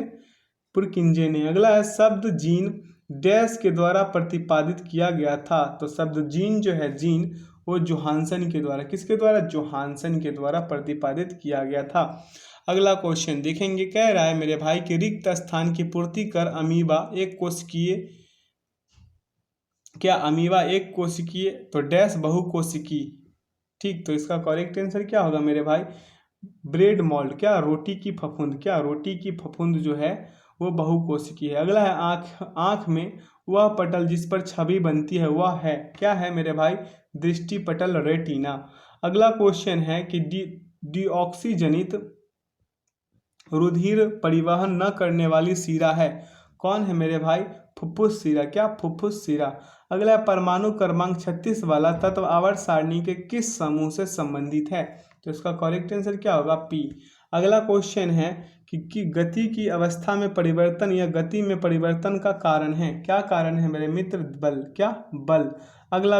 पुरकिंजे ने। अगला है शब्द जीन डैश के द्वारा प्रतिपादित किया गया था? तो शब्द जीन जो है, जीन वो जोहानसन के द्वारा, किसके द्वारा? जोहानसन के द्वारा प्रतिपादित किया गया था। अगला क्वेश्चन देखेंगे, कह रहा है मेरे भाई कि रिक्त स्थान की पूर्ति कर अमीबा एक कोशिकीय, क्या अमीबा एक कोशिकीय? तो डैश बहुकोशिकी। ठीक, तो इसका करेक्ट आंसर क्या होगा मेरे भाई? Bread mould. क्या? रोटी की फफूंद। क्या? रोटी की फफूंद जो है वो बहुकोशिकी है। अगला है आँख। आँख में वह पटल जिस पर छवि बनती है वह है, क्या है मेरे भाई? दृष्टि पटल, रेटिना। अगला क्वेश्चन है कि डीऑक्सीजनित रुधिर परिवहन न करने वाली शिरा है, कौन है मेरे भाई? फुफ्फुस शिरा। क्या? फुफ्फुस शिरा। अगला परमाणु क्रमांक 36 वाला तत्व आवर्त सारणी के किस समूह से संबंधित है? तो इसका करेक्ट आंसर क्या होगा? पी। अगला क्वेश्चन है कि गति की अवस्था में परिवर्तन या गति में परिवर्तन का कारण है, क्या कारण है मेरे मित्र? बल। क्या? बल। अगला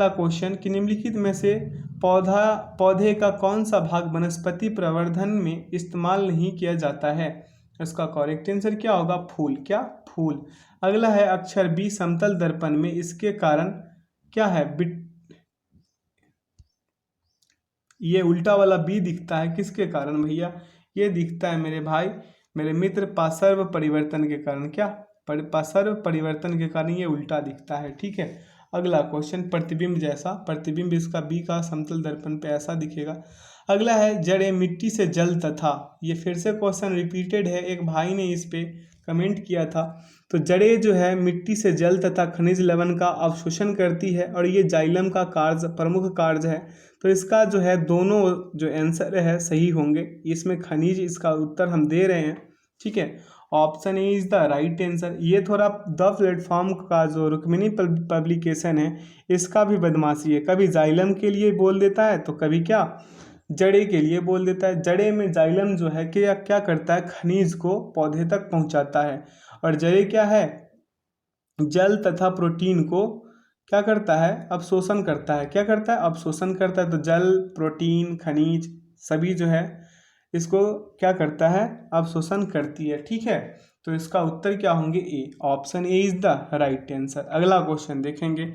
क्वेश्चन कि निम्नलिखित में से पौधे का कौन सा भाग वनस्पति प्रवर्धन में इस्तेमाल नहीं किया जाता है? इसका करेक्ट आंसर क्या होगा? फूल। क्या? फूल। अगला है अक्षर बी समतल दर्पण में इसके कारण क्या है? ये उल्टा वाला बी दिखता है, किसके कारण भैया? ये दिखता है मेरे भाई, मेरे मित्र पार्श्व परिवर्तन के कारण। क्या? पार्श्व परिवर्तन के कारण ये उल्टा दिखता है। ठीक है। अगला क्वेश्चन प्रतिबिंब जैसा, प्रतिबिंब इसका बी का समतल दर्पण पे ऐसा दिखेगा। अगला है जड़ें मिट्टी से जल तथा, ये फिर से क्वेश्चन रिपीटेड है, एक भाई ने इस पे कमेंट किया था। तो जड़ें जो है मिट्टी से जल तथा खनिज लवण का अवशोषण करती है और ये जाइलम का कार्य, प्रमुख कार्य है। तो इसका जो है दोनों जो आंसर है सही होंगे। इसमें खनिज इसका उत्तर हम दे रहे हैं। ठीक है, option A is the right answer. ये थोड़ा द प्लेटफॉर्म का जो रुक्मिणी पब्लिकेशन है इसका भी बदमाशी है, कभी जाइलम के लिए बोल देता है तो कभी क्या जड़े के लिए बोल देता है। जड़े में जाइलम जो है क्या क्या करता है? खनिज को पौधे तक पहुंचाता है, और जड़े क्या है? जल तथा प्रोटीन को क्या करता है? अवशोषण करता है। क्या करता है? अवशोषण करता है। तो जल, प्रोटीन, खनिज सभी जो है इसको क्या करता है? अवशोषण करती है। ठीक है, तो इसका उत्तर क्या होंगे? A. Option A is the right answer. अगला क्वेश्चन देखेंगे।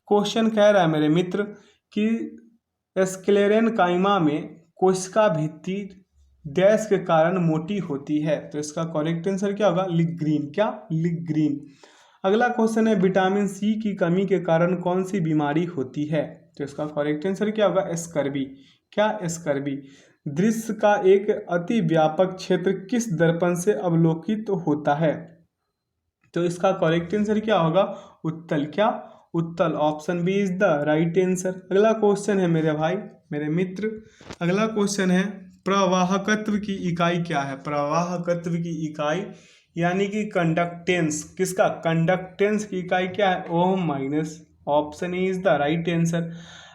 क्वेश्चन कह रहा है मेरे मित्र कि स्क्लेरेनकाइमा में कोशिका भित्ति डैश के कारण मोटी होती है? तो इसका करेक्ट आंसर क्या होगा? लिग्रीन। क्या? लिग्रीन। अगला क्वेश्चन है विटामिन सी की कमी के कारण कौन सी बीमारी होती है? तो इसका करेक्ट आंसर क्या होगा? स्कर्वी। क्या? स्कर्वी। दृश्य का एक अति व्यापक क्षेत्र किस दर्पण से अवलोकित होता है? तो इसका करेक्ट आंसर क्या होगा? उत्तल। क्या? उत्तल। Option B is the right answer. अगला क्वेश्चन है मेरे भाई, मेरे मित्र, अगला क्वेश्चन है प्रवाहकत्व की इकाई क्या है? प्रवाहकत्व की इकाई यानी कि कंडक्टेंस, किसका? कंडक्टेंस की इकाई क्या है? Ohm minus. Option A is the right answer.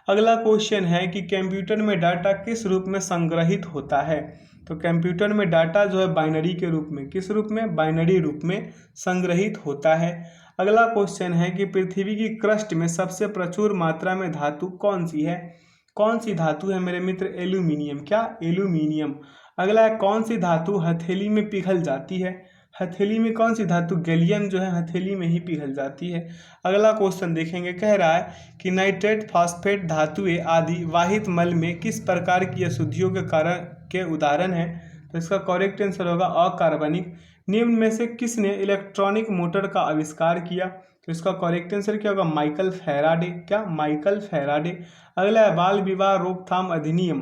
अगला क्वेश्चन है कि कंप्यूटर में डाटा किस रूप में संग्रहित होता है? तो कंप्यूटर में डाटा जो है बाइनरी के रूप में, किस रूप में? बाइनरी रूप में संग्रहित होता है। अगला क्वेश्चन है कि पृथ्वी की क्रस्ट में सबसे प्रचुर मात्रा में धातु कौन सी है? कौन सी धातु है मेरे मित्र? एल्यूमिनियम। क्या? एल्यूमिनियम। अगला है कौन सी धातु हथेली में पिघल जाती है? हथेली में कौन सी धातु? गैलियम जो है हथेली में ही पिघल जाती है। अगला क्वेश्चन देखेंगे, कह रहा है कि नाइट्रेट, फास्फेट धातुएं आदि वाहित मल में किस प्रकार की अशुद्धियों के कारण के उदाहरण है? तो इसका करेक्ट आंसर होगा अकार्बनिक। निम्न में से किसने इलेक्ट्रॉनिक मोटर का आविष्कार किया? तो इसका करेक्ट आंसर क्या होगा? Michael Faraday. क्या? Michael Faraday. अगला है बाल विवाह रोकथाम अधिनियम।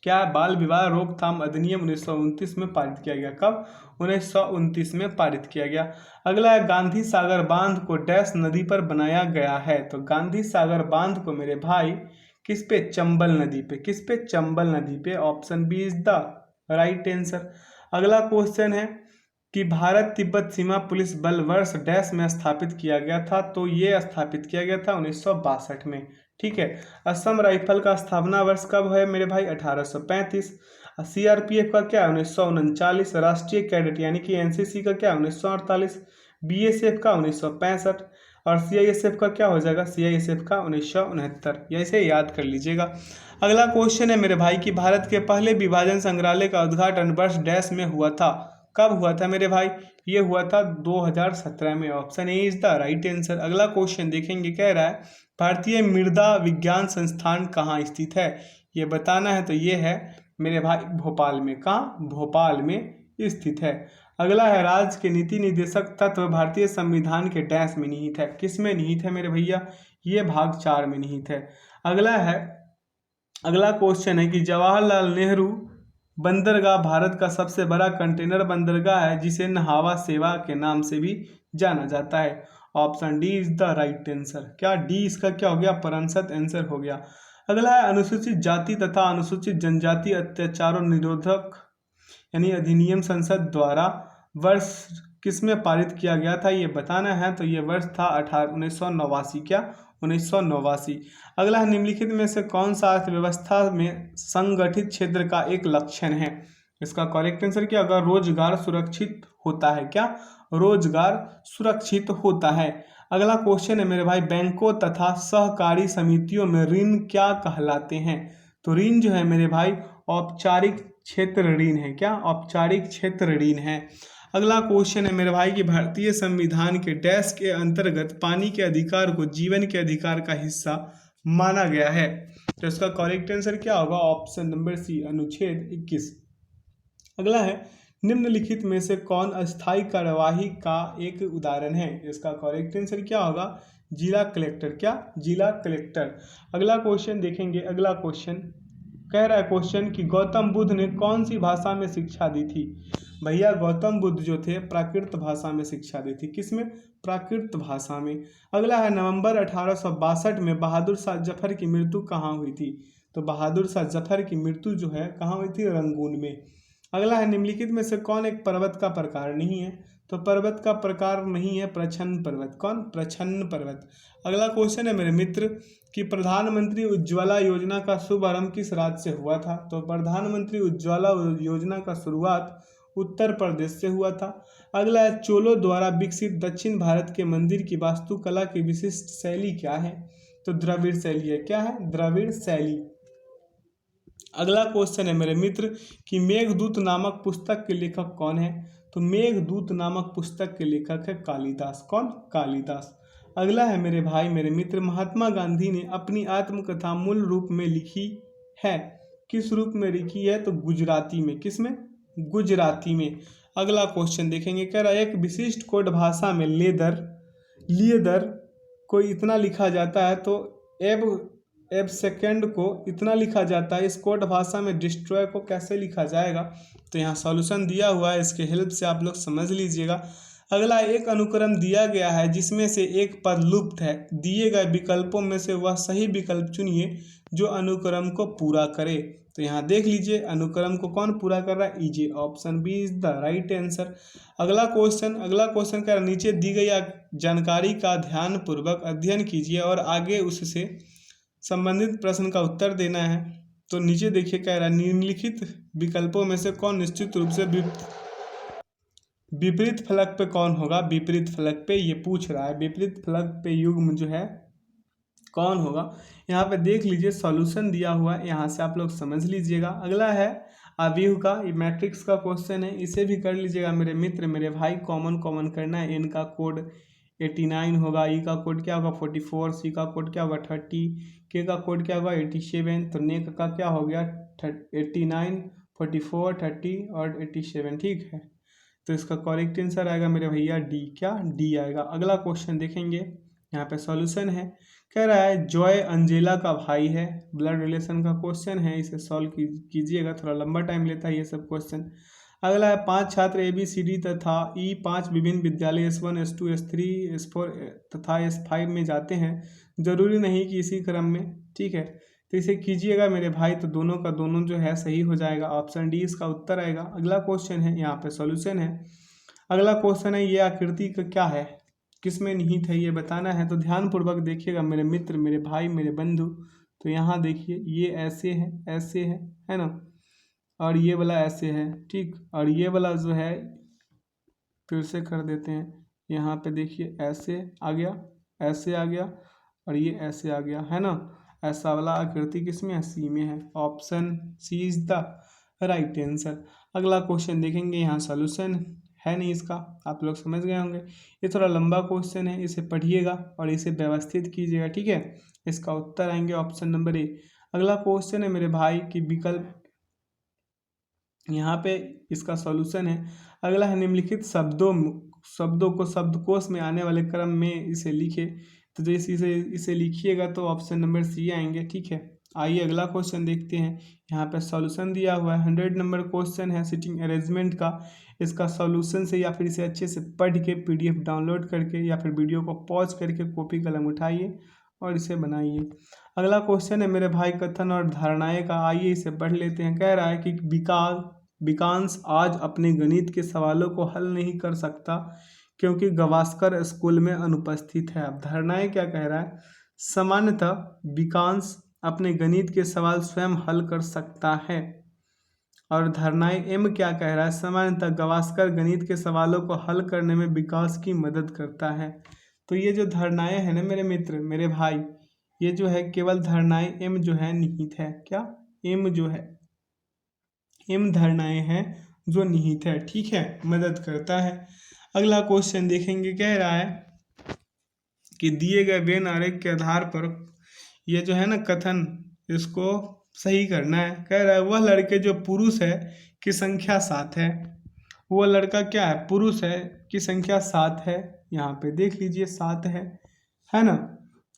क्या? बाल विवाह रोकथाम अधिनियम 1929 में पारित किया गया। कब? 1929 में पारित किया गया। अगला है गांधी सागर बांध को डैश नदी पर बनाया गया है? तो गांधी सागर बांध को मेरे भाई किस पे? चंबल नदी पे। किस पे? चंबल नदी पे। Option B is the right answer. अगला क्वेश्चन है कि भारत तिब्बत सीमा पुलिस बल वर्ष डैश में स्थापित किया गया था, तो ये स्थापित किया गया था 1962 में। ठीक है। असम राइफल का स्थापना वर्ष कब है मेरे भाई? 1835। सीआरपीएफ का क्या? 1939। राष्ट्रीय कैडेट यानी कि एनसीसी का क्या? 1948। बीएसएफ का 1965। और सीआईएसएफ का क्या हो जाएगा? सीआईएसएफ का 1969। ऐसे याद कर लीजिएगा। अगला क्वेश्चन है मेरे भाई कि भारत के पहले विभाजन संग्रहालय का उद्घाटन वर्ष डैश में हुआ था। कब हुआ था मेरे भाई? ये हुआ था 2017 में। Option A is the right answer. अगला क्वेश्चन देखेंगे, कह रहा है भारतीय मृदा विज्ञान संस्थान कहाँ स्थित है? ये बताना है। तो ये है मेरे भाई भोपाल में। कहाँ? भोपाल में स्थित है। अगला है राज्य के नीति निर्देशक तत्व भारतीय संविधान के डैश में निहित है। किस में निहित है मेरे भैया? ये भाग 4 में निहित है। अगला क्वेश्चन है कि जवाहरलाल नेहरू बंदरगाह भारत का सबसे बड़ा कंटेनर बंदरगाह है जिसे नहावा सेवा के नाम से भी जाना जाता है। Option D is the right answer. क्या डी इसका क्या हो गया? परंसत आंसर हो गया। अगला है अनुसूचित जाति तथा अनुसूचित जनजाति अत्याचारों निरोधक यानी अधिनियम संसद द्वारा वर्ष किस में पारित किया गया था? ये बताना है। तो ये वर्ष था 1989। क्या? 1989। अगला है निम्नलिखित में से कौन सा अर्थव्यवस्था में संगठित क्षेत्र का एक लक्षण है? इसका करेक्ट आंसर क्या होगा? रोजगार सुरक्षित होता है। क्या? रोजगार सुरक्षित होता है। अगला क्वेश्चन है मेरे भाई बैंकों तथा सहकारी समितियों में ऋण क्या कहलाते हैं? तो ऋण जो है मेरे भाई औपचारिक क्षेत्र ऋण है। क्या? औपचारिक क्षेत्र ऋण है। अगला क्वेश्चन है मेरे भाई कि भारतीय संविधान के डैश के अंतर्गत पानी के अधिकार को जीवन के अधिकार का हिस्सा माना गया है। तो इसका करेक्ट आंसर क्या होगा? ऑप्शन नंबर सी अनुच्छेद 21। अगला है निम्नलिखित में से कौन अस्थायी कार्यवाही का एक उदाहरण है? इसका करेक्ट आंसर क्या होगा? जिला कलेक्टर। क्या? जिला कलेक्टर। अगला क्वेश्चन देखेंगे। अगला क्वेश्चन कह रहा है क्वेश्चन कि गौतम बुद्ध ने कौन सी भाषा में शिक्षा दी थी? भैया गौतम बुद्ध जो थे प्राकृत भाषा में शिक्षा दी थी। किस में? प्राकृत भाषा में। अगला है नवंबर 1862 में बहादुर शाह जफर की मृत्यु कहाँ हुई थी? तो बहादुर शाह जफर की मृत्यु जो है कहाँ हुई थी? रंगून में। अगला है निम्नलिखित में से कौन एक पर्वत का प्रकार नहीं है? तो पर्वत का प्रकार नहीं है प्रच्छन्न पर्वत। कौन? प्रच्छन्न पर्वत। अगला क्वेश्चन है मेरे मित्र कि प्रधानमंत्री उज्ज्वला योजना का शुभारंभ किस राज्य से हुआ था? तो प्रधानमंत्री उज्ज्वला योजना का शुरुआत उत्तर प्रदेश से हुआ था। अगला है चोलों द्वारा विकसित दक्षिण भारत के मंदिर की वास्तुकला की विशिष्ट शैली क्या है? तो द्रविड़ शैली है। क्या है? द्रविड़ शैली। अगला क्वेश्चन है मेरे मित्र कि मेघदूत नामक पुस्तक के लेखक कौन है? तो मेघदूत नामक पुस्तक के लेखक है कालिदास। कौन? कालिदास। अगला है मेरे भाई मेरे मित्र महात्मा गांधी ने अपनी आत्मकथा मूल रूप में लिखी है। किस रूप में लिखी है? तो गुजराती में। किस में? गुजराती में। अगला क्वेश्चन देखेंगे, कह रहा है एक विशिष्ट कोड भाषा में लियदर को इतना लिखा जाता है तो एब सेकेंड को इतना लिखा जाता है। इस कोड भाषा में डिस्ट्रॉय को कैसे लिखा जाएगा? तो यहाँ सॉल्यूशन दिया हुआ है, इसके हेल्प से आप लोग समझ लीजिएगा। अगला एक अनुक्रम दिया गया है जिसमें से एक पद लुप्त है। दिए गए विकल्पों में से वह सही विकल्प चुनिए जो अनुक्रम को पूरा करे। तो यहाँ देख लीजिए अनुक्रम को कौन पूरा कर रहा है? ईजे। Option B is the right answer. अगला क्वेश्चन का नीचे दी गई जानकारी का ध्यानपूर्वक अध्ययन कीजिए और आगे उससे संबंधित प्रश्न का उत्तर देना है। तो नीचे देखिए कह रहा है निम्नलिखित विकल्पों में से कौन निश्चित रूप से विपरीत फलक पे कौन होगा? विपरीत फलक पे ये पूछ रहा है, विपरीत फलक पे युग्म जो है कौन होगा? यहाँ पे देख लीजिए सॉल्यूशन दिया हुआ है, यहाँ से आप लोग समझ लीजिएगा। अगला है अवयव का, ये मैट्रिक्स का क्वेश्चन है, इसे भी कर लीजिएगा मेरे मित्र मेरे भाई। कॉमन करना है। एन का कोड 89 होगा, ई का कोड क्या होगा 44, सी का कोड क्या होगा 30, के का कोड क्या होगा 87, तो नेक का क्या हो गया 89, 44, 30 और 87। ठीक है, तो इसका करेक्ट आंसर आएगा मेरे भैया डी। क्या? डी आएगा। अगला क्वेश्चन देखेंगे, यहाँ पे सॉल्यूशन है। कह रहा है जॉय अंजेला का भाई है, ब्लड रिलेशन का क्वेश्चन है, इसे सॉल्व कीजिएगा, थोड़ा लंबा टाइम लेता है ये सब क्वेश्चन। अगला है 5 छात्र ABCD तथा ई 5 विभिन्न विद्यालय S1 S2 S3 S4 तथा S5 में जाते हैं, जरूरी नहीं कि इसी क्रम में। ठीक है, तो इसे कीजिएगा मेरे भाई, तो दोनों का दोनों जो है सही हो जाएगा। ऑप्शन डी इसका उत्तर आएगा। अगला क्वेश्चन है, यहाँ पे सॉल्यूशन है। अगला क्वेश्चन है, ये आकृति का क्या है, किसमें निहित है, ये बताना है। तो ध्यान पूर्वक देखिएगा मेरे मित्र, मेरे भाई, मेरे बंधु। तो यहाँ देखिए, ये ऐसे है ना, और ये वाला ऐसे है, ठीक। और ये वाला जो है, फिर से कर देते हैं, यहाँ पे देखिए ऐसे आ गया, ऐसे आ गया, और ये ऐसे आ गया, है ना। ऐसा वाला आकृति किसमें है, सी में है। Option C is the right answer. अगला क्वेश्चन देखेंगे, यहाँ सॉल्यूशन है नहीं इसका, आप लोग समझ गए होंगे। ये थोड़ा लंबा क्वेश्चन है, इसे पढ़िएगा और इसे व्यवस्थित कीजिएगा, ठीक है। इसका उत्तर आएंगे ऑप्शन नंबर ए। अगला क्वेश्चन है मेरे भाई कि विकल्प, यहाँ पे इसका सॉल्यूशन है। अगला है, निम्नलिखित शब्दों को शब्दकोश में आने वाले क्रम में इसे लिखे। तो जैसे इसे लिखिएगा तो ऑप्शन नंबर सी आएंगे, ठीक है। आइए अगला क्वेश्चन देखते हैं। यहाँ पे सॉल्यूशन दिया हुआ है, 100 नंबर क्वेश्चन है सिटिंग अरेंजमेंट का। इसका सॉल्यूशन से या फिर इसे अच्छे से पढ़ के PDF डाउनलोड करके या फिर वीडियो को पॉज करके कॉपी कलम उठाइए और इसे बनाइए। अगला क्वेश्चन है मेरे भाई, कथन और धारणाएं का। आइए इसे पढ़ लेते हैं। कह रहा है कि विकास आज अपने गणित के सवालों को हल नहीं कर सकता क्योंकि गावस्कर स्कूल में अनुपस्थित है। अब धारणाएं क्या कह रहा है, सामान्यतः विकास अपने गणित के सवाल स्वयं हल कर सकता है। और धारणाएं एम क्या कह रहा है, सामान्यतः गावस्कर गणित के सवालों को हल करने में विकास की मदद करता है। तो ये जो धारणाएं हैं ना मेरे मित्र, मेरे भाई, ये जो है केवल धारणाएं एम जो है निहित है। क्या एम जो है, एम धारणाएं हैं जो निहित है, ठीक है, मदद करता है। अगला क्वेश्चन देखेंगे, कह रहा है कि दिए गए वेन आरेख के आधार पर ये जो है ना कथन, इसको सही करना है। कह रहा है वह लड़के जो पुरुष है की संख्या 7 है। वो लड़का क्या है, पुरुष है, की संख्या 7 है। यहाँ पे देख लीजिए 7 है ना।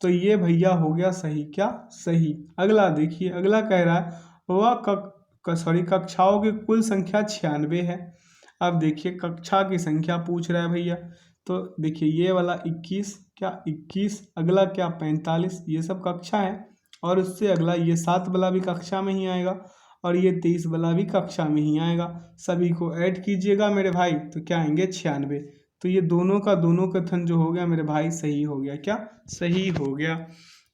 तो ये भैया हो गया सही, क्या सही। अगला देखिए, अगला कह रहा है वह कक्षाओं की कुल संख्या 96 है। अब देखिए कक्षा की संख्या पूछ रहा है भैया, तो देखिए ये वाला 21, क्या 21, अगला क्या 45, ये सब कक्षा है। और उससे अगला ये 7 वाला भी कक्षा में ही आएगा और ये 23 वाला भी कक्षा में ही आएगा। सभी को ऐड कीजिएगा मेरे भाई, तो क्या आएंगे 96। तो ये दोनों का दोनों कथन जो हो गया मेरे भाई सही हो गया, क्या सही हो गया।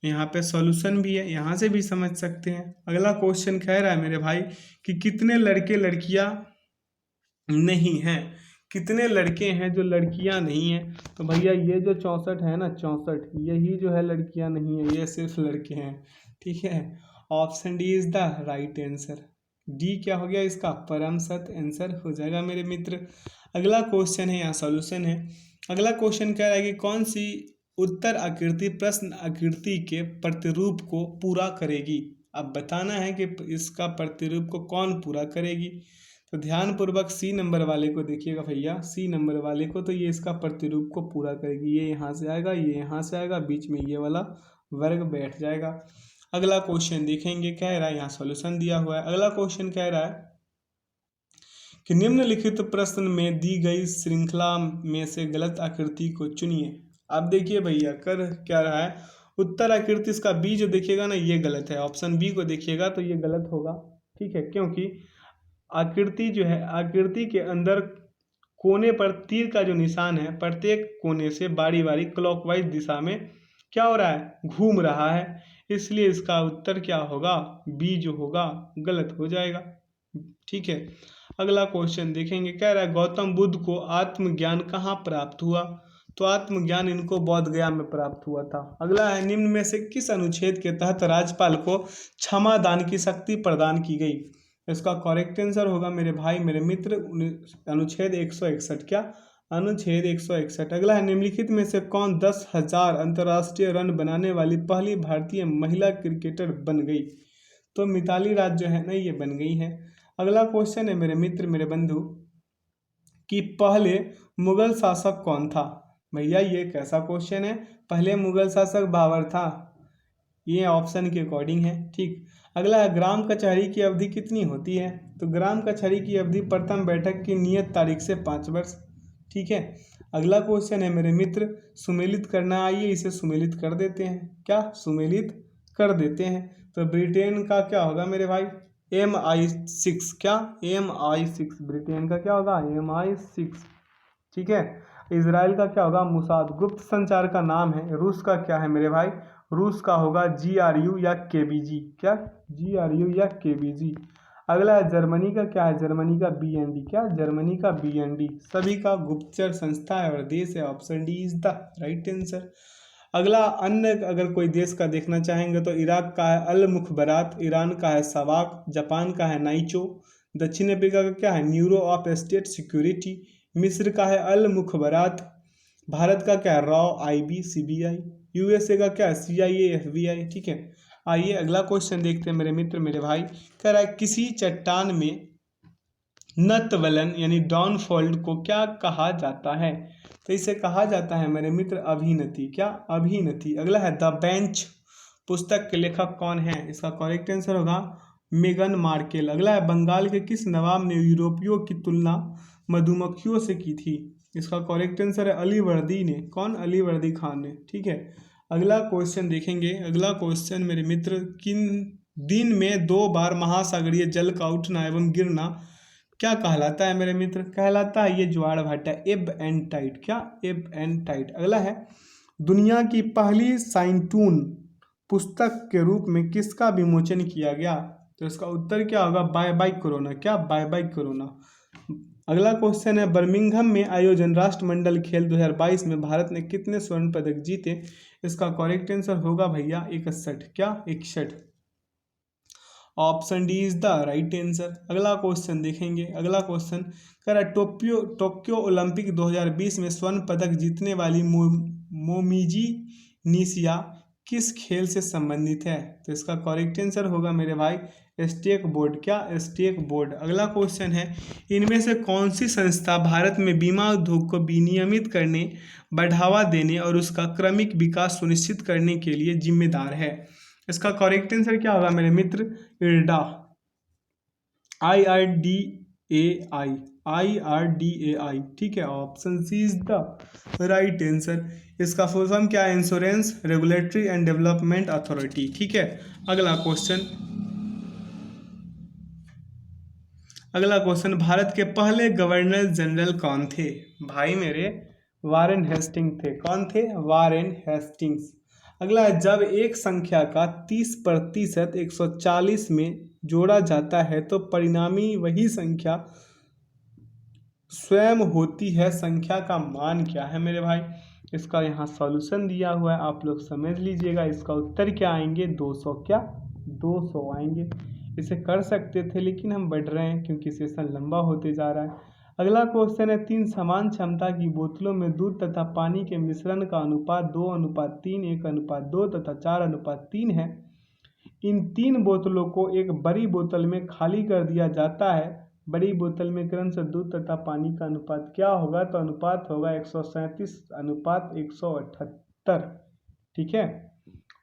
यहाँ पे सॉल्यूशन भी है, यहाँ से भी समझ सकते हैं। अगला क्वेश्चन कह रहा है मेरे भाई कि कितने लड़के लड़कियाँ नहीं हैं, कितने लड़के हैं जो लड़कियां नहीं हैं। तो भैया ये जो 64 है ना, 64, यही जो है लड़कियां नहीं है, ये सिर्फ लड़के हैं, ठीक है। Option D is the right answer. D क्या हो गया इसका, परम सत्य आंसर हो जाएगा मेरे मित्र। अगला क्वेश्चन है, यहाँ सॉल्यूशन है। अगला क्वेश्चन कह रहा है कि कौन सी उत्तर आकृति प्रश्न आकृति के प्रतिरूप को पूरा करेगी। अब बताना है कि इसका प्रतिरूप को कौन पूरा करेगी। तो ध्यान पूर्वक सी नंबर वाले को देखिएगा भैया, सी नंबर वाले को, तो ये इसका प्रतिरूप को पूरा करेगी। ये यहाँ से आएगा, ये यहाँ से आएगा, बीच में ये वाला वर्ग बैठ जाएगा। अगला क्वेश्चन देखेंगे, कह रहा है यहाँ सॉल्यूशन दिया हुआ है। अगला क्वेश्चन कह रहा है कि निम्नलिखित प्रश्न में दी गई श्रृंखला में से गलत आकृति को चुनिए। अब देखिए भैया कर क्या रहा है, उत्तर आकृति इसका बी जो देखिएगा ना, ये गलत है। ऑप्शन बी को देखिएगा तो ये गलत होगा, ठीक है, क्योंकि आकृति जो है, आकृति के अंदर कोने पर तीर का जो निशान है, प्रत्येक कोने से बारी बारी क्लॉकवाइज दिशा में क्या हो रहा है, घूम रहा है। इसलिए इसका उत्तर क्या होगा, बी जो होगा गलत हो जाएगा, ठीक है। अगला क्वेश्चन देखेंगे, कह रहा है गौतम बुद्ध को आत्मज्ञान कहाँ प्राप्त हुआ। तो आत्मज्ञान इनको बोध गया में प्राप्त हुआ था। अगला है निम्न में से किस अनुच्छेद के तहत राज्यपाल को क्षमा दान की शक्ति प्रदान की गई। इसका करेक्ट आंसर होगा मेरे भाई, मेरे मित्र, अनुच्छेद 161। क्या अनुच्छेद 161। अगला है निम्नलिखित में से कौन 10,000 अंतर्राष्ट्रीय रन बनाने वाली पहली भारतीय महिला क्रिकेटर बन गई। तो मिताली राज जो है ना, ये बन गई है। अगला क्वेश्चन है मेरे मित्र, मेरे बंधु, कि पहले मुगल शासक कौन था। भैया ये कैसा क्वेश्चन है, पहले मुगल शासक बाबर था, ये ऑप्शन के अकॉर्डिंग है, ठीक। अगला है ग्राम कचहरी की अवधि कितनी होती है। तो ग्राम कचहरी की अवधि प्रथम बैठक की नियत तारीख से 5 वर्ष, ठीक है। अगला क्वेश्चन है मेरे मित्र, सुमेलित करना। आइए इसे सुमेलित कर देते हैं। क्या सुमेलित कर देते हैं। तो ब्रिटेन का क्या होगा मेरे भाई, MI6। क्या, MI6 ब्रिटेन का क्या होगा, MI6। ठीक है। इसराइल का क्या होगा, मुसाद। गुप्त संचार का नाम है। रूस का क्या है मेरे भाई, रूस का होगा GRU या KBG। क्या, GRU या KBG। अगला है जर्मनी का क्या है, जर्मनी का BND। क्या, जर्मनी का BND सभी का गुप्तचर संस्था है और देश है। Option D is the right answer. अगला अन्य अगर कोई देश का देखना चाहेंगे तो इराक का है अल मुखबरात, ईरान का है सवाक, जापान का है नाइचो, दक्षिण अफ्रीका का क्या है न्यूरो ऑफ स्टेट सिक्योरिटी, मिस्र का है अल मुखबरात, भारत का क्या है रॉ IB CBI, USA का क्या है CIA FBI। ठीक है। आइए अगला क्वेश्चन देखते हैं मेरे मित्र मेरे भाई। कह रहा है किसी चट्टान में नतवलन यानी डाउनफॉल्ट को क्या कहा जाता है, तो इसे कहा जाता है मेरे मित्र अभिनति। क्या, अभिनति। अगला है द बेंच पुस्तक के लेखक कौन है, इसका करेक्ट आंसर होगा मेगन मार्केल। अगला है बंगाल के किस नवाब ने यूरोपियों की तुलना मधुमक्खियों से की थी, इसका करेक्ट आंसर है अलीवर्दी ने। कौन, अलीवर्दी खान ने। ठीक है। अगला क्वेश्चन देखेंगे। अगला क्वेश्चन मेरे मित्र, किन दिन में 2 बार महासागरीय जल का उठना एवं गिरना क्या कहलाता है मेरे मित्र, कहलाता है ये ज्वार भाटा, एब एंड टाइड। क्या, एब एंड टाइड। अगला है दुनिया की पहली साइंटून पुस्तक के रूप में किसका विमोचन किया गया, तो इसका उत्तर क्या होगा, बाय बाय कोरोना। क्या, बाय बाय कोरोना। अगला क्वेश्चन है बर्मिंघम में आयोजन राष्ट्रमंडल खेल 2022 में भारत ने कितने स्वर्ण पदक जीते, इसका करेक्ट आंसर होगा भैया 61। क्या, 61। Option D is the right answer. अगला क्वेश्चन देखेंगे। अगला क्वेश्चन कह रहा है टोक्यो ओलंपिक 2020 में स्वर्ण पदक जीतने वाली मोमिजी निशिया किस खेल से संबंधित है, तो इसका करेक्ट आंसर होगा मेरे भाई स्टेक बोर्ड। क्या, स्टेक बोर्ड। अगला क्वेश्चन है इनमें से कौन सी संस्था भारत में बीमा उद्योग को विनियमित करने, बढ़ावा देने और उसका क्रमिक विकास सुनिश्चित करने के लिए जिम्मेदार है, इसका करेक्ट आंसर क्या होगा मेरे मित्र, IRDA। IRDAI। ठीक है। Option C is the right answer. इसका फुल फॉर्म क्या है, insurance regulatory and development authority. ठीक है। अगला क्वेश्चन, अगला क्वेश्चन, भारत के पहले गवर्नर जनरल कौन थे, भाई मेरे वारेन हेस्टिंग थे। कौन थे, वारेन हेस्टिंग्स। अगला है जब एक संख्या का 30% 140 में जोड़ा जाता है तो परिणामी वही संख्या स्वयं होती है, संख्या का मान क्या है मेरे भाई, इसका यहाँ सॉल्यूशन दिया हुआ है, आप लोग समझ लीजिएगा। इसका उत्तर क्या आएंगे, 200। क्या, 200 आएंगे। इसे कर सकते थे लेकिन हम बढ़ रहे हैं क्योंकि सेशन लंबा होते जा रहा है। अगला क्वेश्चन है 3 समान क्षमता की बोतलों में दूध तथा पानी के मिश्रण का अनुपात 2:3, 1:2 तथा 4:3 है। इन 3 बोतलों को एक बड़ी बोतल में खाली कर दिया जाता है। बड़ी बोतल में क्रमशः दूध तथा पानी का अनुपात क्या होगा, तो अनुपात होगा 137:178। ठीक है।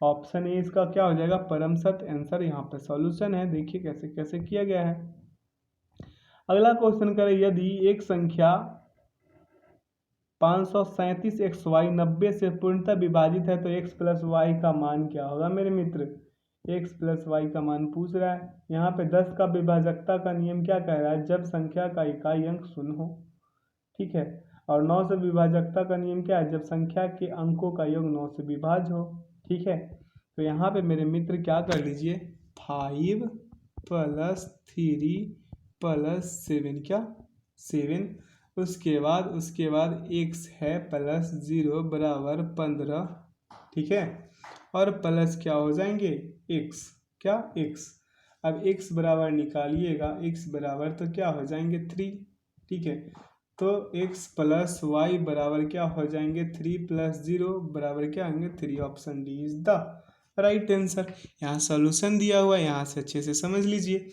ऑप्शन ए इसका क्या हो जाएगा, परम सत्य आंसर। यहाँ पे सॉल्यूशन है, देखिए कैसे कैसे किया गया है। अगला क्वेश्चन करें, यदि एक संख्या 537 XY 90 से पूर्णतः विभाजित है तो x प्लस वाई का मान क्या होगा मेरे मित्र, x प्लस वाई का मान पूछ रहा है। यहाँ पे 10 का विभाजकता का नियम क्या कह रहा है, जब संख्या का इकाई अंक शून्य हो। ठीक है। और 9 से विभाजकता का नियम क्या है, जब संख्या के अंकों का योग 9 से विभाज्य हो। ठीक है। तो यहाँ पे मेरे मित्र क्या कर लीजिए, 5 + 3 + 7। क्या, 7। उसके बाद x है +0 बराबर 15। ठीक है। और प्लस क्या हो जाएंगे, x। क्या, x। अब x बराबर निकालिएगा, x बराबर तो क्या हो जाएंगे 3। ठीक है। तो x + y बराबर क्या हो जाएंगे, 3 + 0 बराबर क्या होंगे 3। Option D is the right answer. यहाँ सॉल्यूशन दिया हुआ है, यहाँ से अच्छे से समझ लीजिए।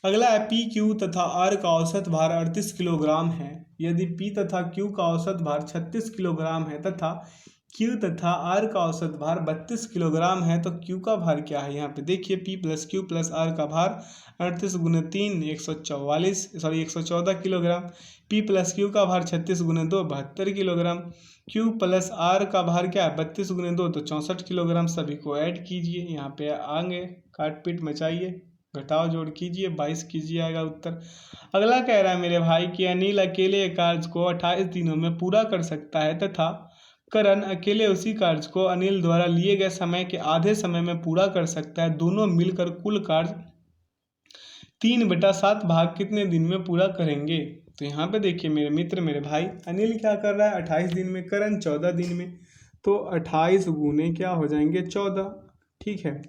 अगला है P, Q तथा R का औसत भार 38 किलोग्राम है। यदि P तथा Q का औसत भार 36 किलोग्राम है तथा Q तथा R का औसत भार 32 किलोग्राम है, तो Q का भार क्या है? यहाँ पे देखिए P plus Q plus R का भार 38 गुने 3 114 किलोग्राम। P प्लस Q का भार 36 गुने 2 72 किलोग्राम। Q प्लस R का भार क्या है? 32 गुने 2 तो 64 किलोग्राम। सभी को ऐड कीजिए, यहाँ पे आगे काट पीट मचाइए, घटाव जोड़ कीजिए, 22 कीजिए, आएगा उत्तर। अगला कह रहा है मेरे भाई कि अनिल अकेले कार्य को 28 दिनों में पूरा कर सकता है तथा करण अकेले उसी कार्य को अनिल द्वारा लिए गए समय के आधे समय में पूरा कर सकता है। दोनों मिलकर कुल कार्य 3/7 भाग कितने दिन में पूरा करेंगे? तो यहाँ पे देखिए मेरे मित्र, मेरे भाई, अनिल क्या कर रहा है? 28 दिन में, करण 14 दिन में। तो 28 गुने क्या हो जाएंगे? 14। ठीक है,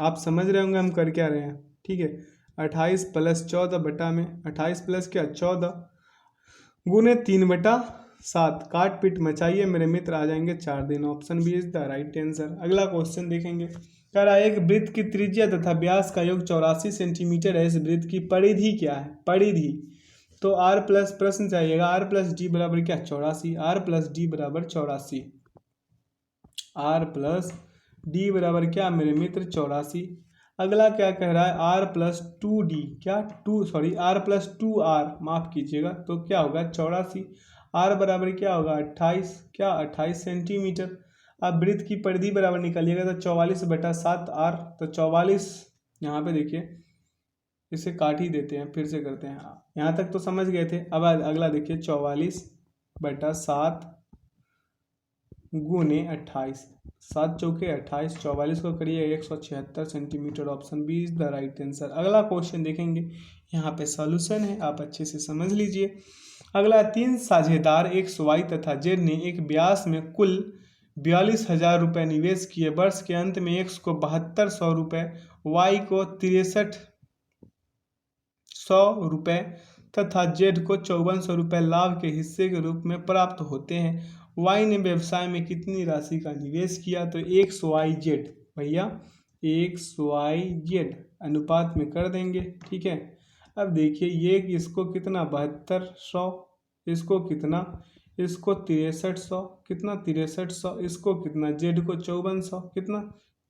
आप समझ रहे होंगे हम कर क्या रहे हैं। ठीक है, 28 प्लस 14 बटा में 28 प्लस क्या 14 गुने 3/7। काट पीट मचाइए मेरे मित्र, आ जाएंगे 4 दिन। Option B is the right answer. अगला क्वेश्चन देखेंगे। कह रहा है एक वृत्त की त्रिज्या तथा व्यास का योग 84 सेंटीमीटर है। इस वृत्त की परिधि क्या है? परिधि। तो आर प्लस प्रश्न चाहिएगा, आर प्लस डी बराबर क्या? 84। आर प्लस डी बराबर 84। आर प्लस डी बराबर क्या मेरे मित्र? 84। अगला क्या कह रहा है? आर प्लस 2D, क्या आर प्लस 2R, माफ कीजिएगा, तो क्या होगा? 84। आर बराबर क्या होगा? 28, क्या 28 सेंटीमीटर। अब वृत्त की परिधि बराबर निकालिएगा तो 44/7 आर, तो 44। यहाँ पे देखिए, इसे काट ही देते हैं, फिर से करते हैं। यहाँ तक तो समझ गए थे। अब अगला देखिए, 44/7 गुने 28, 7 चौके 28, 44 को करिए 176 centimetre. Option B is the right answer. अगला क्वेश्चन देखेंगे, यहाँ पे सॉल्यूशन है, आप अच्छे से समझ लीजिए। अगला, 3 साझेदार एक्स वाई तथा जेड ने एक ब्यास में कुल 42,000 रुपये निवेश किए। वर्ष के अंत में एक्स को 7200 रुपये, वाई को 6300 रुपये तथा जेड को 5400 रुपये लाभ के हिस्से के रूप में प्राप्त होते हैं। वाई ने व्यवसाय में कितनी राशि का निवेश किया? तो एक्स वाई जेड, भैया एक्स वाई जेड अनुपात में कर देंगे। ठीक है, अब देखिए ये इसको कितना 7200, इसको कितना, इसको 6300, कितना 6300, इसको कितना, जेड को 5400, कितना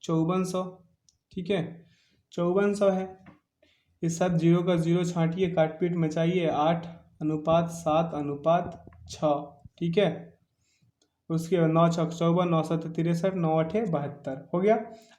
5400। ठीक है, 5400 है। इस सब जीरो का जीरो छांटिए, काट पीट मचाइए, 8:7:6। ठीक है, उसके बाद 9 6 54, 9 7 63, 9 8 72 हो गया।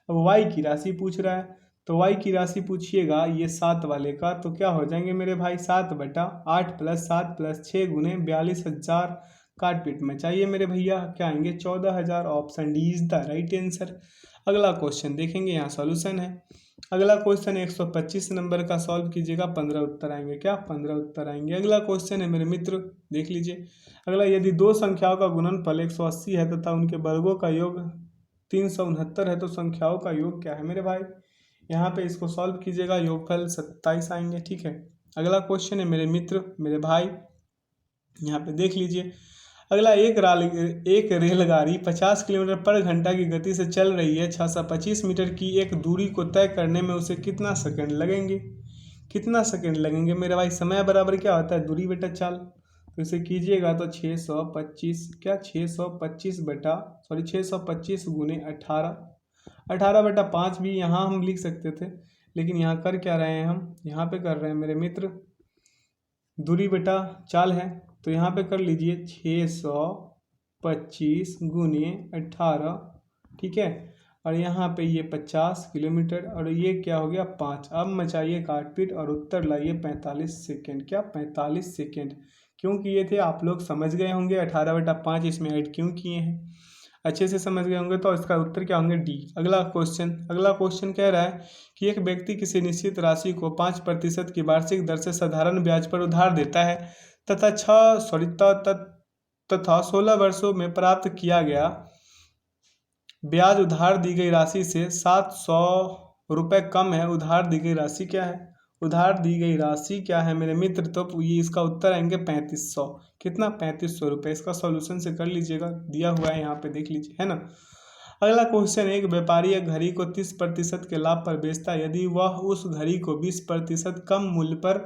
अब वाई की राशि पूछ रहा है, तो वाई की राशि पूछिएगा ये 7 वाले का, तो क्या हो जाएंगे मेरे भाई? 7/8 + 7 + 6 गुने 42,000। काट पीट मचाइए मेरे भैया, क्या आएंगे? 14,000। Option D is the right answer. अगला क्वेश्चन देखेंगे, यहाँ सॉल्यूशन है। अगला क्वेश्चन 125 नंबर का सॉल्व कीजिएगा, 15 उत्तर आएंगे। क्या 15 उत्तर आएंगे? अगला क्वेश्चन है मेरे मित्र, देख लीजिए। अगला, यदि दो संख्याओं का गुणनफल 180 है तथा उनके वर्गों का योग 369 है तो संख्याओं का योग क्या है मेरे भाई? यहाँ पे इसको सॉल्व कीजिएगा, योगफल 27 आएंगे। ठीक है, अगला क्वेश्चन है मेरे मित्र, मेरे भाई, यहाँ पे देख लीजिए। अगला, एक रेलगाड़ी 50 किलोमीटर पर घंटा की गति से चल रही है। 625 मीटर की एक दूरी को तय करने में उसे कितना सेकंड लगेंगे? कितना सेकंड लगेंगे मेरे भाई? समय बराबर क्या होता है? दूरी बटा चाल। तो इसे कीजिएगा तो 625, क्या 625 गुने 18/5 भी यहाँ हम लिख सकते थे, लेकिन यहाँ कर क्या रहे हैं हम? यहाँ पे कर रहे हैं मेरे मित्र, दूरी बटा चाल है, तो यहाँ पे कर लीजिए 625 गुने 18। ठीक है, और यहाँ पे ये 50 किलोमीटर, और ये क्या हो गया? 5। अब मचाइए काट पीट और उत्तर लाइए 45 सेकेंड। क्या 45 सेकेंड? क्यों किए थे आप लोग समझ गए होंगे। 18/5 इसमें ऐड क्यों किए हैं, अच्छे से समझ गए होंगे, तो इसका उत्तर क्या होंगे? डी। अगला क्वेश्चन कह रहा है कि एक व्यक्ति किसी निश्चित राशि को 5% की वार्षिक दर से साधारण ब्याज पर उधार देता है तथा 16 वर्षों में प्राप्त किया गया ब्याज उधार दी गई राशि से 700 रुपये कम है। उधार दी गई राशि क्या है? उधार दी गई राशि क्या है मेरे मित्र? तो ये इसका उत्तर आएंगे 3500। कितना? 3500 रुपये। इसका सॉल्यूशन से कर लीजिएगा, दिया हुआ है यहाँ पे, देख लीजिए, है ना। अगला क्वेश्चन, एक व्यापारी एक घड़ी को 30% के लाभ पर बेचता है। यदि वह उस घड़ी को 20% कम मूल्य पर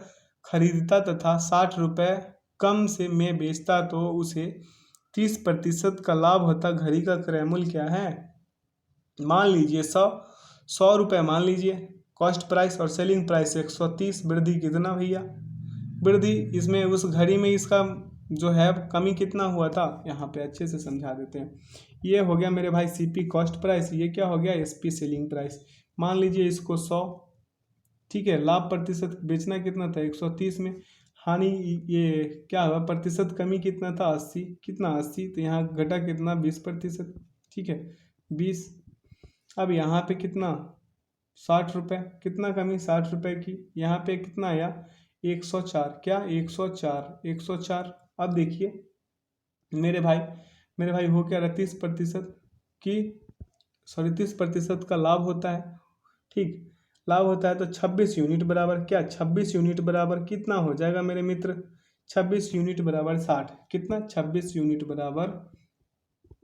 खरीदता तथा 60 रुपये कम से में बेचता तो उसे 30% का लाभ होता, घड़ी का क्रय मूल्य क्या है? मान लीजिए 100 रुपये मान लीजिए कॉस्ट प्राइस, और सेलिंग प्राइस 130। वृद्धि कितना भैया? वृद्धि इसमें उस घड़ी में इसका जो है कमी कितना हुआ था, यहाँ पे अच्छे से समझा देते हैं। ये हो गया मेरे भाई सीपी कॉस्ट प्राइस, ये क्या हो गया एसपी सेलिंग प्राइस। मान लीजिए इसको 100, ठीक है। लाभ प्रतिशत बेचना कितना था 130 में, हानि ये क्या हुआ प्रतिशत कमी कितना था 80, कितना 80, तो यहाँ घटा कितना 20%, ठीक है 20। अब यहाँ पे कितना 60 रुपये, कितना कमी 60 रुपये की, यहाँ पे कितना आया 104, क्या 104। अब देखिए मेरे भाई हो क्या रहा 30% की, सॉरी 30% का लाभ होता है, ठीक लाभ होता है। तो 26 यूनिट बराबर क्या, 26 यूनिट बराबर कितना हो जाएगा मेरे मित्र, 26 यूनिट बराबर 60, कितना 26 यूनिट बराबर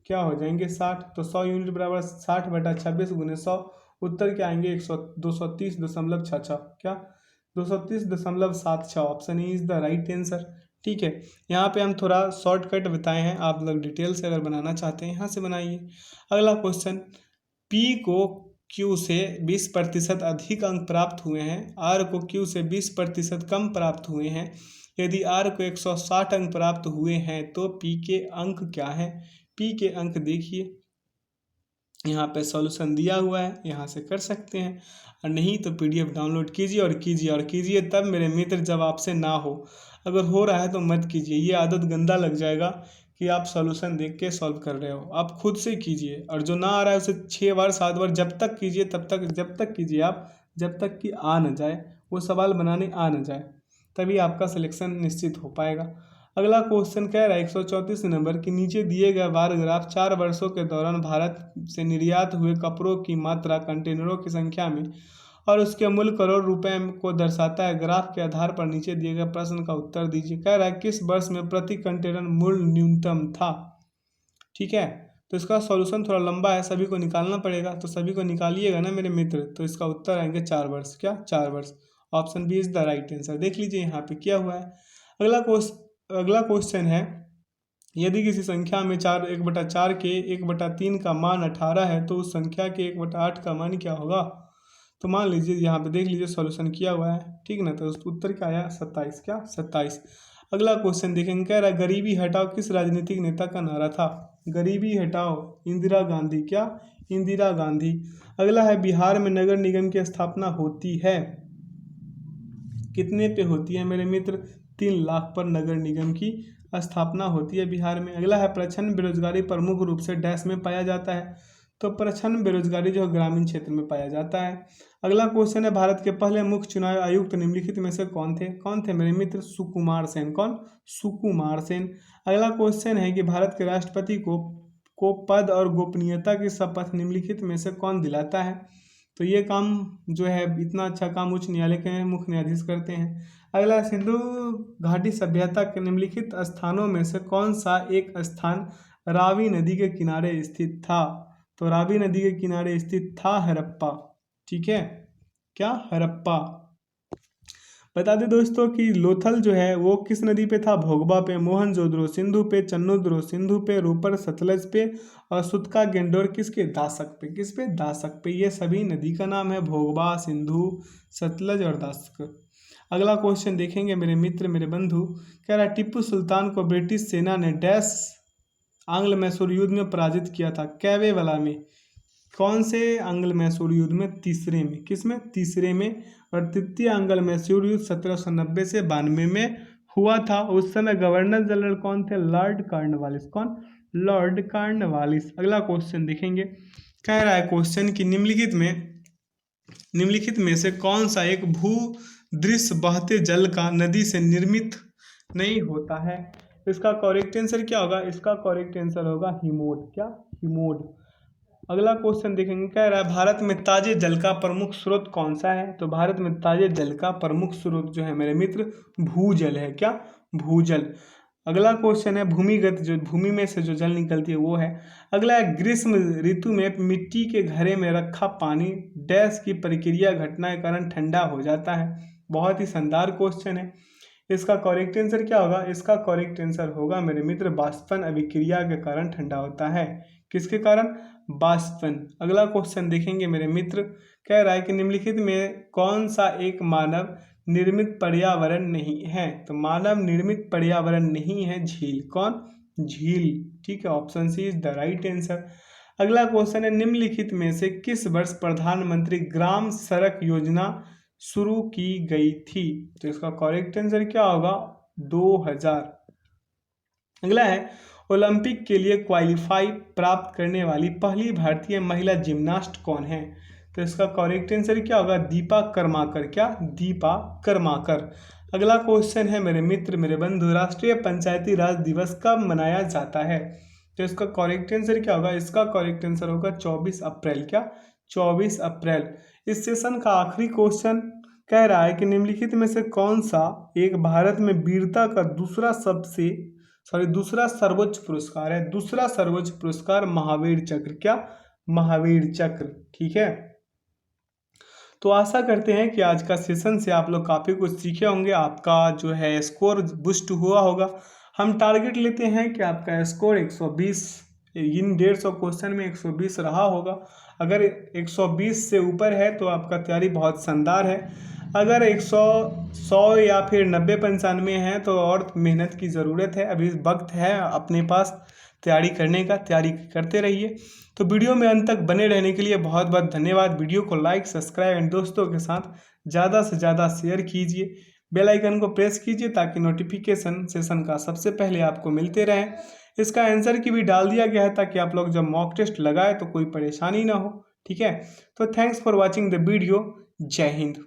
क्या हो जाएंगे 60। तो 100 यूनिट बराबर 60 बटा 26 गुने 100, उत्तर क्या आएंगे 230.66, क्या 230.76। Option is the right answer, ठीक है। यहाँ पे हम थोड़ा शॉर्टकट बताए हैं, आप लोग डिटेल से अगर बनाना चाहते हैं यहाँ से बनाइए। अगला क्वेश्चन, पी को क्यू से 20% अधिक अंक प्राप्त हुए हैं, आर को क्यू से 20% कम प्राप्त हुए हैं। यदि आर को 160 अंक प्राप्त हुए हैं तो पी के अंक क्या है? पी के अंक देखिए यहाँ पे सॉल्यूशन दिया हुआ है, यहाँ से कर सकते हैं, और नहीं तो पीडीएफ डाउनलोड कीजिए और कीजिए तब मेरे मित्र, जब आपसे ना हो। अगर हो रहा है तो मत कीजिए, ये आदत गंदा लग जाएगा कि आप सॉल्यूशन देख के सॉल्व कर रहे हो। आप खुद से कीजिए, और जो ना आ रहा है उसे 6 बार 7 बार जब तक कीजिए, जब तक कीजिए आप, जब तक कि आ न जाए, वो सवाल बनाने आ न जाए, तभी आपका सिलेक्शन निश्चित हो पाएगा। अगला क्वेश्चन कह रहा है 134 नंबर की, नीचे दिए गए बार ग्राफ 4 वर्षों के दौरान भारत से निर्यात हुए कपड़ों की मात्रा कंटेनरों की संख्या में और उसके मूल्य करोड़ रुपए को दर्शाता है। ग्राफ के आधार पर नीचे दिए गए प्रश्न का उत्तर दीजिए। कह रहा है किस वर्ष में प्रति कंटेनर मूल्य न्यूनतम था, ठीक है। तो इसका सॉल्यूशन थोड़ा लंबा है, सभी को निकालना पड़ेगा, तो सभी को निकालिएगा ना मेरे मित्र। तो इसका उत्तर आएंगे 4 वर्ष, क्या 4 वर्ष। Option B is the right answer. देख लीजिए यहाँ पे क्या हुआ है। अगला क्वेश्चन है, यदि किसी संख्या में 1/4 के 1/3 का मान 18 है तो उस संख्या के 1/8 का मान क्या होगा? तो मान लीजिए यहाँ पे देख लीजिए सॉल्यूशन किया हुआ है, ठीक ना। तो उत्तर क्या आया 27, क्या 27। अगला क्वेश्चन देखेंगे, कह रहा है गरीबी हटाओ किस राजनीतिक नेता का नारा था? गरीबी हटाओ इंदिरा गांधी, क्या इंदिरा गांधी। अगला है बिहार में नगर निगम की स्थापना होती है, कितने पे होती है मेरे मित्र? 3 लाख पर नगर निगम की स्थापना होती है बिहार में। अगला है प्रच्छन्न बेरोजगारी प्रमुख रूप से डैश में पाया जाता है, तो प्रच्छन्न बेरोजगारी जो है ग्रामीण क्षेत्र में पाया जाता है। अगला क्वेश्चन है, भारत के पहले मुख्य चुनाव आयुक्त निम्नलिखित में से कौन थे मेरे मित्र? सुकुमार सेन, कौन? सुकुमार सेन। अगला क्वेश्चन है कि भारत के राष्ट्रपति को पद और गोपनीयता की शपथ निम्नलिखित में से कौन दिलाता है? तो ये काम जो है, इतना अच्छा काम उच्च न्यायालय के मुख्य न्यायाधीश करते हैं। अगला, सिंधु घाटी सभ्यता के निम्नलिखित स्थानों में से कौन सा एक स्थान रावी नदी के किनारे स्थित था? तो रावी नदी के किनारे स्थित था हड़प्पा, ठीक है, क्या हड़प्पा। बता दें दोस्तों कि लोथल जो है वो किस नदी पे था? भोगबा पे, मोहनजोदड़ो सिंधु पे, चन्नोद्रो सिंधु पे, रूपर सतलज पे, और सुतका गेंडोर किसके? दासक पे। किस पे? दासक पे। ये सभी नदी का नाम है, भोगबा, सिंधु, सतलज और दासक। अगला क्वेश्चन देखेंगे मेरे मित्र, मेरे बंधु, कह रहा है टीपू सुल्तान को ब्रिटिश सेना ने डैश आंग्ल मैसूर युद्ध में पराजित किया था? कैवे वाला में। कौन से आंग्ल मैसूर युद्ध में? तीसरे में। किस में? तीसरे में। और तृतीय आंग्ल मैसूर युद्ध 1790 से 92 में हुआ था। उस समय गवर्नर जनरल कौन थे? Lord Cornwallis. कौन? Lord Cornwallis. अगला क्वेश्चन देखेंगे, कह रहा है क्वेश्चन कि निम्नलिखित में से कौन सा एक भू दृश्य बहते जल का नदी से निर्मित नहीं होता है? इसका करेक्ट आंसर क्या होगा? इसका करेक्ट आंसर होगा हिमोड, क्या हिमोड। अगला क्वेश्चन देखेंगे, कह रहा है भारत में ताजे जल का प्रमुख स्रोत कौन सा है? तो भारत में ताजे जल का प्रमुख स्रोत जो है मेरे मित्र भूजल है, क्या भूजल। अगला क्वेश्चन है भूमिगत, जो भूमि में से जो जल निकलती है वो है। अगला है ग्रीष्म ऋतु में मिट्टी के घड़े में रखा पानी डैश की प्रक्रिया घटना के कारण ठंडा हो जाता है। बहुत ही शानदार क्वेश्चन है। इसका करेक्ट आंसर क्या होगा? इसका करेक्ट आंसर होगा मेरे मित्र बाष्पन अभिक्रिया के कारण ठंडा होता है। किसके कारण? बाष्पन। अगला क्वेश्चन देखेंगे मेरे मित्र, कह रहा है कि निम्नलिखित में कौन सा एक मानव निर्मित पर्यावरण नहीं है? तो मानव निर्मित पर्यावरण नहीं है झील। कौन? झील। ठीक है, option C is the right answer. अगला क्वेश्चन है, निम्नलिखित में से किस वर्ष प्रधानमंत्री ग्राम सड़क योजना शुरू की गई थी? तो इसका करेक्ट आंसर क्या होगा? 2000। अगला है, ओलंपिक के लिए क्वालिफाई प्राप्त करने वाली पहली भारतीय महिला जिम्नास्ट कौन है? तो इसका करेक्ट आंसर क्या होगा? दीपा कर्माकर। क्या? दीपा कर्माकर। अगला क्वेश्चन है मेरे मित्र, मेरे बंधु, राष्ट्रीय पंचायती राज दिवस कब मनाया जाता है? तो इसका करेक्ट आंसर क्या होगा? इसका करेक्ट आंसर होगा 24 अप्रैल। क्या? 24 अप्रैल। इस सेशन का आखिरी क्वेश्चन कह रहा है कि निम्नलिखित में से कौन सा एक भारत में वीरता का दूसरा सर्वोच्च पुरस्कार है? दूसरा सर्वोच्च पुरस्कार महावीर चक्र। क्या? महावीर चक्र। ठीक है, तो आशा करते हैं कि आज का सेशन से आप लोग काफ़ी कुछ सीखे होंगे, आपका जो है स्कोर बूस्ट हुआ होगा। हम टारगेट लेते हैं कि आपका स्कोर 120, इन 150 क्वेश्चन में 120 रहा होगा। अगर 120 से ऊपर है तो आपका तैयारी बहुत शानदार है। अगर 100 या फिर 90-95 है तो और मेहनत की ज़रूरत है। अभी वक्त है अपने पास तैयारी करने का, तैयारी करते रहिए। तो वीडियो में अंत तक बने रहने के लिए बहुत बहुत धन्यवाद। वीडियो को लाइक, सब्सक्राइब एंड दोस्तों के साथ ज़्यादा से ज़्यादा शेयर कीजिए। बेल आइकन को प्रेस कीजिए ताकि नोटिफिकेशन सेशन का सबसे पहले आपको मिलते रहे। इसका आंसर की भी डाल दिया गया है ताकि आप लोग जब मॉक टेस्ट लगाए तो कोई परेशानी ना हो। ठीक है, तो thanks for watching the video. जय हिंद।